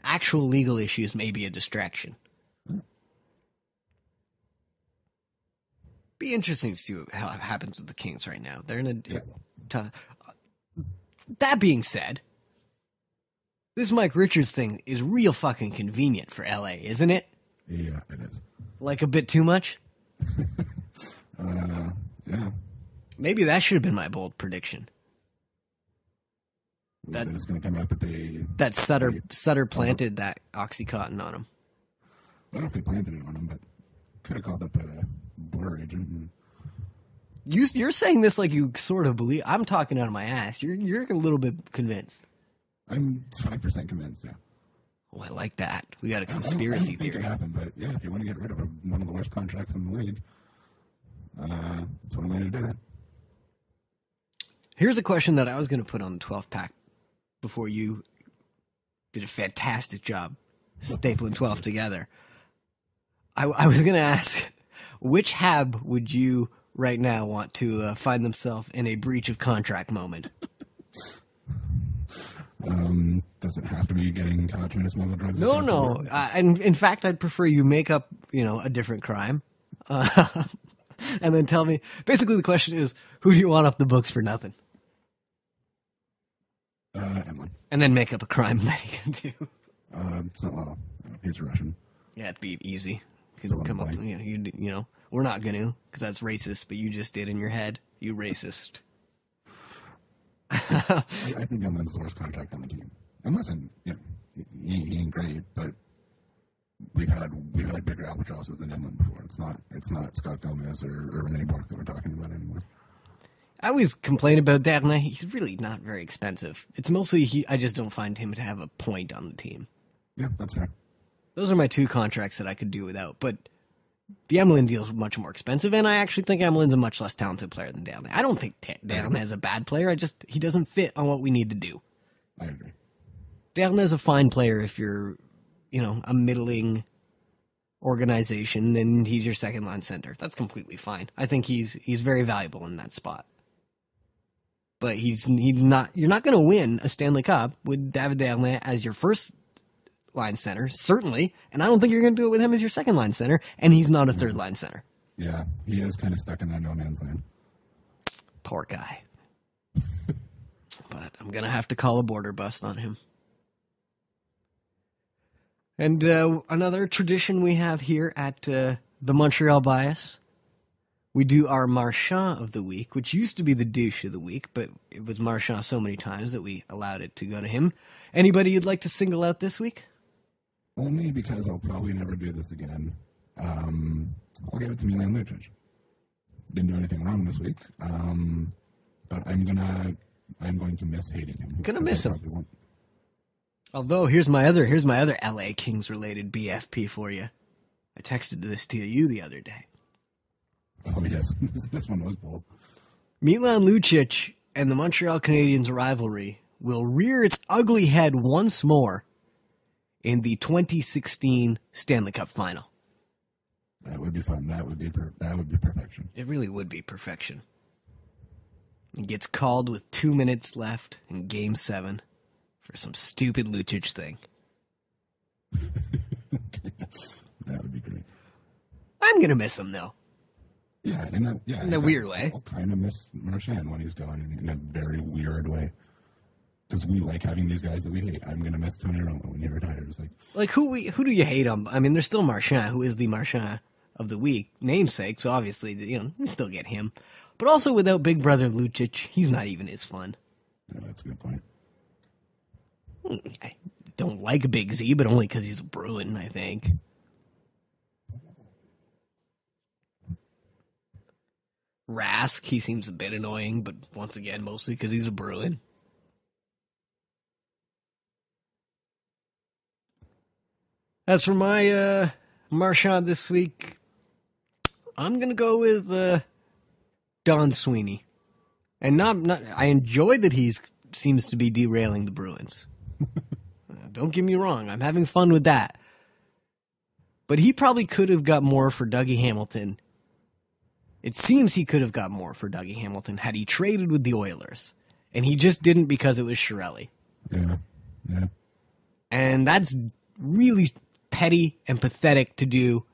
Actual legal issues may be a distraction. Be interesting to see how it happens with the Kings right now. They're in a tough. That being said, this Mike Richards thing is real fucking convenient for LA, isn't it? Yeah, it is. Like a bit too much? Yeah. Maybe that should have been my bold prediction. That it's going to come out that Sutter planted that Oxycontin on him. I don't know if they planted it on him, but could have called up a border agent. And... You're saying this like you sort of believe. I'm talking out of my ass. You're a little bit convinced. I'm 5% convinced. Yeah. Oh, I like that. We got a conspiracy theory. I don't think it happened, but yeah, if you want to get rid of one of the worst contracts in the league, that's one way to do it. Here's a question that I was going to put on the 12 pack before you did a fantastic job stapling 12 together. I was going to ask, which Hab would you right now want to find themselves in a breach of contract moment? Does it have to be getting caught trying to smuggle drugs? No. In fact, I'd prefer you make up, a different crime. And then tell me, basically the question is, who do you want off the books for nothing? Emlyn. And then make up a crime that he can do. He's Russian. Yeah, it'd be easy. Come up, we're not going to, because that's racist, but you just did in your head. You racist. I think Emlyn's the worst contract on the team. Unless, he ain't great, but we've had bigger albatrosses than Emlyn before. It's not Scott Gomez or Rene Bork that we're talking about anymore. I always complain about Darnay. He's really not very expensive. It's mostly I just don't find him to have a point on the team. Yeah, that's fair. Those are my two contracts that I could do without, but the Emlyn deal is much more expensive, and I actually think Emlyn's a much less talented player than Darnay. I don't think Darnay is a bad player. He doesn't fit on what we need to do. I agree. Darnay's a fine player if you're, a middling organization and he's your second line center. That's completely fine. I think he's very valuable in that spot. But he's not. You're not going to win a Stanley Cup with David Darnay as your first line center, certainly, and I don't think you're going to do it with him as your second line center, and he's not a third line center. Yeah, he is kind of stuck in that no man's land. Poor guy. But I'm going to have to call a border bust on him. And another tradition we have here at the Montreal Bias, we do our Marchand of the week, which used to be the douche of the week, but it was Marchand so many times that we allowed it to go to him. Anybody you'd like to single out this week? Only because I'll probably never do this again. I'll give it to Milan Lucic. Didn't do anything wrong this week, but I'm going to miss hating him. Gonna miss him. Although here's my other LA Kings related BFP for you. I texted this to you the other day. Oh yes, this one was bold. Milan Lucic and the Montreal Canadiens rivalry will rear its ugly head once more in the 2016 Stanley Cup Final. That would be fun. That would be perfection. It really would be perfection. It gets called with 2 minutes left in Game 7 for some stupid Lucic thing. That would be great. I'm gonna miss him though. Yeah, in a weird way. I'll kind of miss Marchand when he's gone in a very weird way. Because we like having these guys that we hate. I'm gonna miss Tony Romo when he retires. Like who do you hate on? I mean, there's still Marchand, who is the Marchand of the week namesake. So obviously, we still get him. But also without Big Brother Lucic, he's not even as fun. Yeah, that's a good point. I don't like Big Z, but only because he's a Bruin, I think. Rask, he seems a bit annoying, but once again, mostly because he's a Bruin. As for my Marchand this week, I'm going to go with Don Sweeney. And I enjoy that he seems to be derailing the Bruins. Don't get me wrong, I'm having fun with that. But he probably could have got more for Dougie Hamilton. It seems he could have got more for Dougie Hamilton had he traded with the Oilers And he just didn't because it was Chiarelli. Yeah. Yeah. And that's really petty and pathetic to do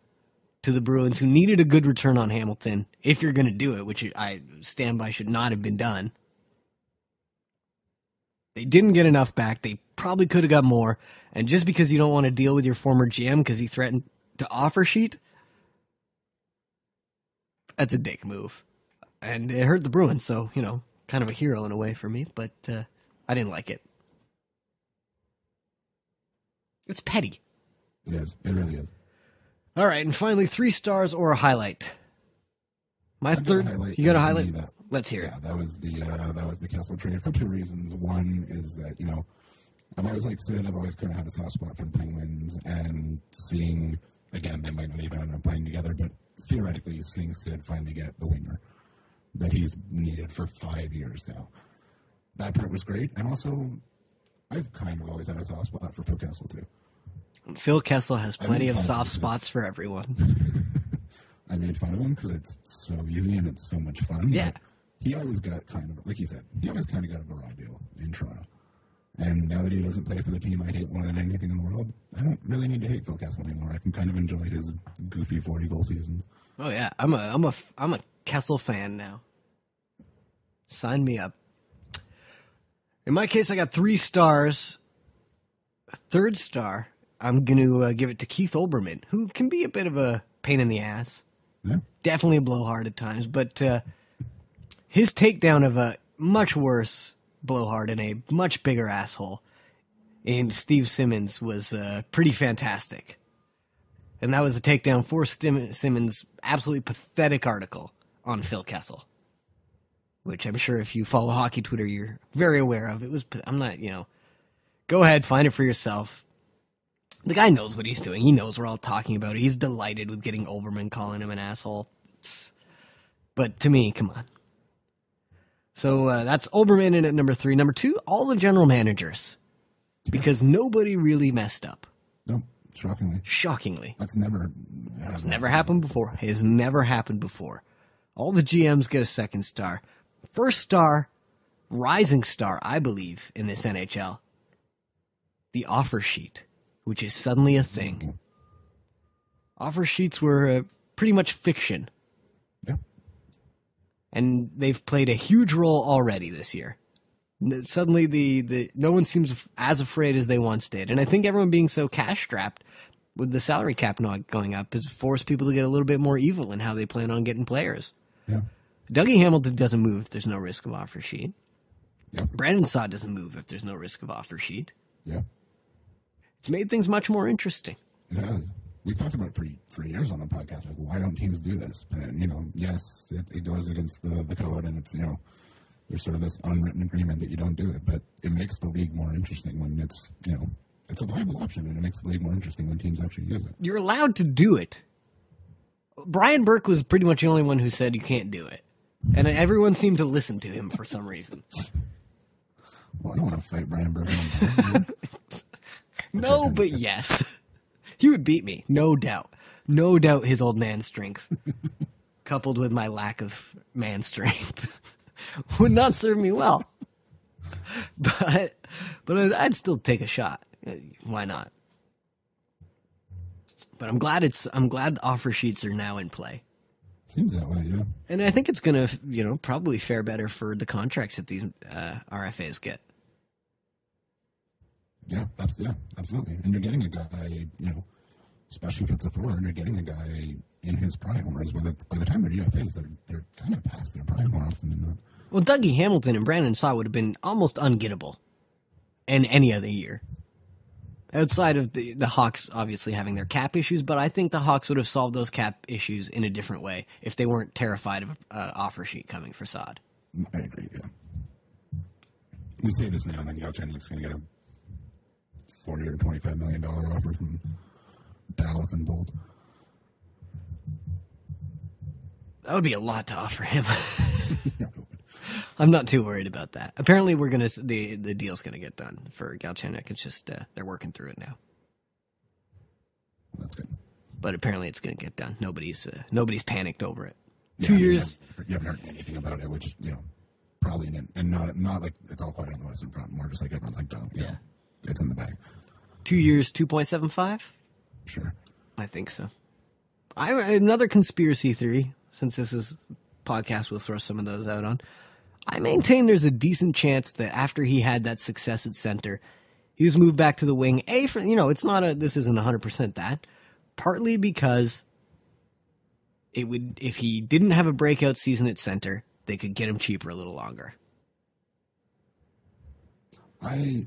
to the Bruins, who needed a good return on Hamilton, if you're going to do it, which I stand by should not have been done. They didn't get enough back. They probably could have got more. And just because you don't want to deal with your former GM because he threatened to offer sheet, that's a dick move. And it hurt the Bruins, so, kind of a hero in a way for me, but I didn't like it. It's petty. It is. It really is. All right, and finally, 3 stars or a highlight. My third. You got a highlight? Let's hear it. Yeah, that was the Kessel trade for 2 reasons. One is that I've always liked Sid. I've always kind of had a soft spot for the Penguins, and seeing again, they might not even end up playing together, but theoretically, seeing Sid finally get the winger that he's needed for 5 years now. That part was great, and also, I've kind of always had a soft spot for Phil Kessel too. Phil Kessel has plenty of soft spots for everyone. I made fun of him because it's so easy and it's so much fun. Yeah. He always got kind of, like you said, he always kind of got a raw deal in Toronto. And now that he doesn't play for the team I hate more than anything in the world, I don't really need to hate Phil Kessel anymore. I can kind of enjoy his goofy 40-goal seasons. Oh yeah, I'm a Kessel fan now. Sign me up. In my case, I got 3 stars. A third star, I'm going to give it to Keith Olbermann, who can be a bit of a pain in the ass. Yeah. Definitely a blowhard at times, but his takedown of a much worse blowhard and a much bigger asshole in Steve Simmons was pretty fantastic. And that was a takedown for Simmons' absolutely pathetic article on Phil Kessel, which I'm sure if you follow hockey Twitter, you're very aware of. I'm not, go ahead, find it for yourself. The guy knows what he's doing. He knows we're all talking about it. He's delighted with getting Olbermann calling him an asshole. But to me, come on. So that's Olbermann in at number 3. Number 2, all the general managers. Because nobody really messed up. No, shockingly. Shockingly. That's never happened before. It has never happened before. All the GMs get a 2nd star. First star, rising star, I believe, in this NHL. The offer sheet, which is suddenly a thing. Offer sheets were pretty much fiction. Yeah. And they've played a huge role already this year. Suddenly, the no one seems as afraid as they once did. And I think everyone being so cash-strapped with the salary cap not going up has forced people to get a little bit more evil in how they plan on getting players. Yeah. Dougie Hamilton doesn't move if there's no risk of offer sheet. Yeah. Brandon Saad doesn't move if there's no risk of offer sheet. Yeah. It's made things much more interesting. It has. We've talked about it for years on the podcast. Like, why don't teams do this? And, yes, it goes against the code, and it's, there's sort of this unwritten agreement that you don't do it. But it makes the league more interesting when it's, it's a viable option, and it makes the league more interesting when teams actually use it. You're allowed to do it. Brian Burke was pretty much the only one who said you can't do it. And everyone seemed to listen to him for some reason. Well, I don't want to fight Brian Burke. No, but yes. He would beat me, no doubt. No doubt his old man strength, coupled with my lack of man strength, would not serve me well. But I'd still take a shot. Why not? But I'm glad the offer sheets are now in play. Seems that way, yeah. And I think it's going to, probably fare better for the contracts that these RFAs get. Yeah, absolutely. And you're getting a guy, especially if it's a forward, you're getting a guy in his prime. Whereas by the time they're UFAs, they're kind of past their prime more often than not. Well, Dougie Hamilton and Brandon Saad would have been almost ungettable in any other year. Outside of the Hawks obviously having their cap issues, but I think the Hawks would have solved those cap issues in a different way if they weren't terrified of an offer sheet coming for Saad. I agree, yeah. We say this now, and then Galchenyuk's going to get a $40 or $25 million offer from Dallas and Bolt. That would be a lot to offer him. Yeah. I'm not too worried about that. Apparently, the deal's gonna get done for Galchenyuk. It's just they're working through it now. That's good. But apparently, it's gonna get done. Nobody's panicked over it. Yeah, 2 years. You haven't heard anything about it, which is probably and not like it's all quiet on the Western Front. More just like everyone's like, don't. Yeah. It's in the bag. 2 years, 2.75? Sure. I think so. Another conspiracy theory, since this is a podcast, we'll throw some of those out on. I maintain there's a decent chance that after he had that success at center, he was moved back to the wing. This isn't 100% that. Partly because if he didn't have a breakout season at center, they could get him cheaper a little longer. I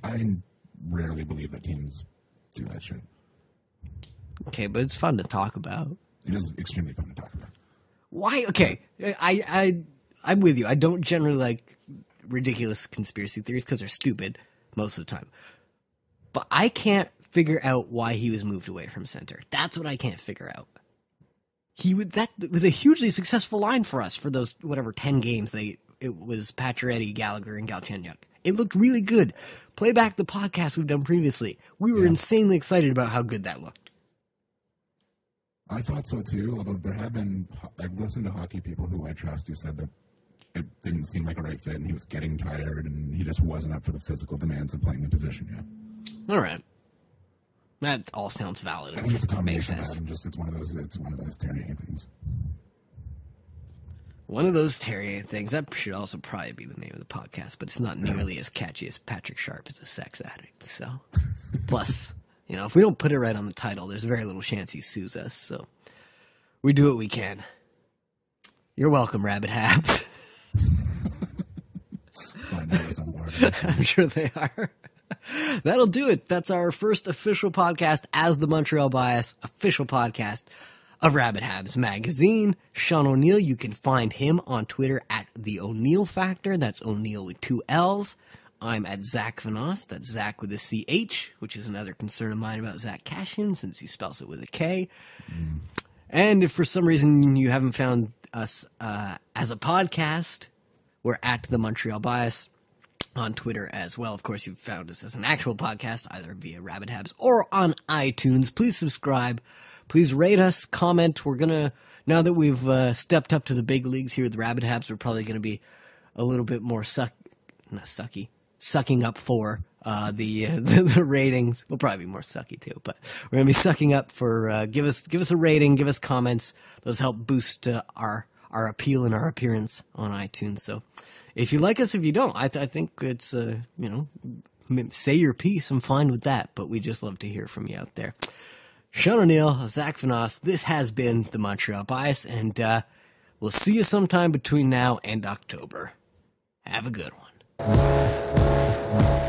rarely believe that teams do that shit. Okay, but it's fun to talk about. It is extremely fun to talk about. Why? Okay, I'm with you. I don't generally like ridiculous conspiracy theories because they're stupid most of the time. But I can't figure out why he was moved away from center. That's what I can't figure out. That was a hugely successful line for us for those 10 games. It was Pacioretty, Gallagher, and Galchenyuk. It looked really good. Play back the podcast we've done previously. We were insanely excited about how good that looked. I thought so too, although I've listened to hockey people who I trust who said that it didn't seem like a right fit and he was getting tired and he just wasn't up for the physical demands of playing the position yet. All right. That all sounds valid. I think it's a combination of that and just it's one of those Terry things. One of those Terry things. That should also probably be the name of the podcast, but it's not nearly as catchy as Patrick Sharp is a sex addict. So, plus, if we don't put it right on the title, there's very little chance he sues us. So, we do what we can. You're welcome, Rabbit Habs. I'm sure they are. That'll do it. That's our first official podcast as the Montreal Bias, official podcast of Rabbit Habs Magazine. Sean O'Neill, you can find him on Twitter at The O'Neill Factor. That's O'Neill with 2 L's. I'm at Zack Vezinas. That's Zach with a CH, which is another concern of mine about Zack Kassian, since he spells it with a K. And if for some reason you haven't found us as a podcast, we're at the Montreal Bias on Twitter as well. Of course, you've found us as an actual podcast, either via Rabbit Habs or on iTunes. Please subscribe. Please rate us, comment. We're going to, now that we've stepped up to the big leagues here with the Rabbit Habs, we're probably going to be a little bit more sucking up for the ratings. We'll probably be more sucky too, but we're going to be sucking up for, give us a rating, give us comments. Those help boost our appeal and our appearance on iTunes. So if you like us, if you don't, I think it's, say your piece. I'm fine with that, but we just love to hear from you out there. Sean O'Neill, Zack Vezinas, this has been the Montreal Bias, and we'll see you sometime between now and October. Have a good one.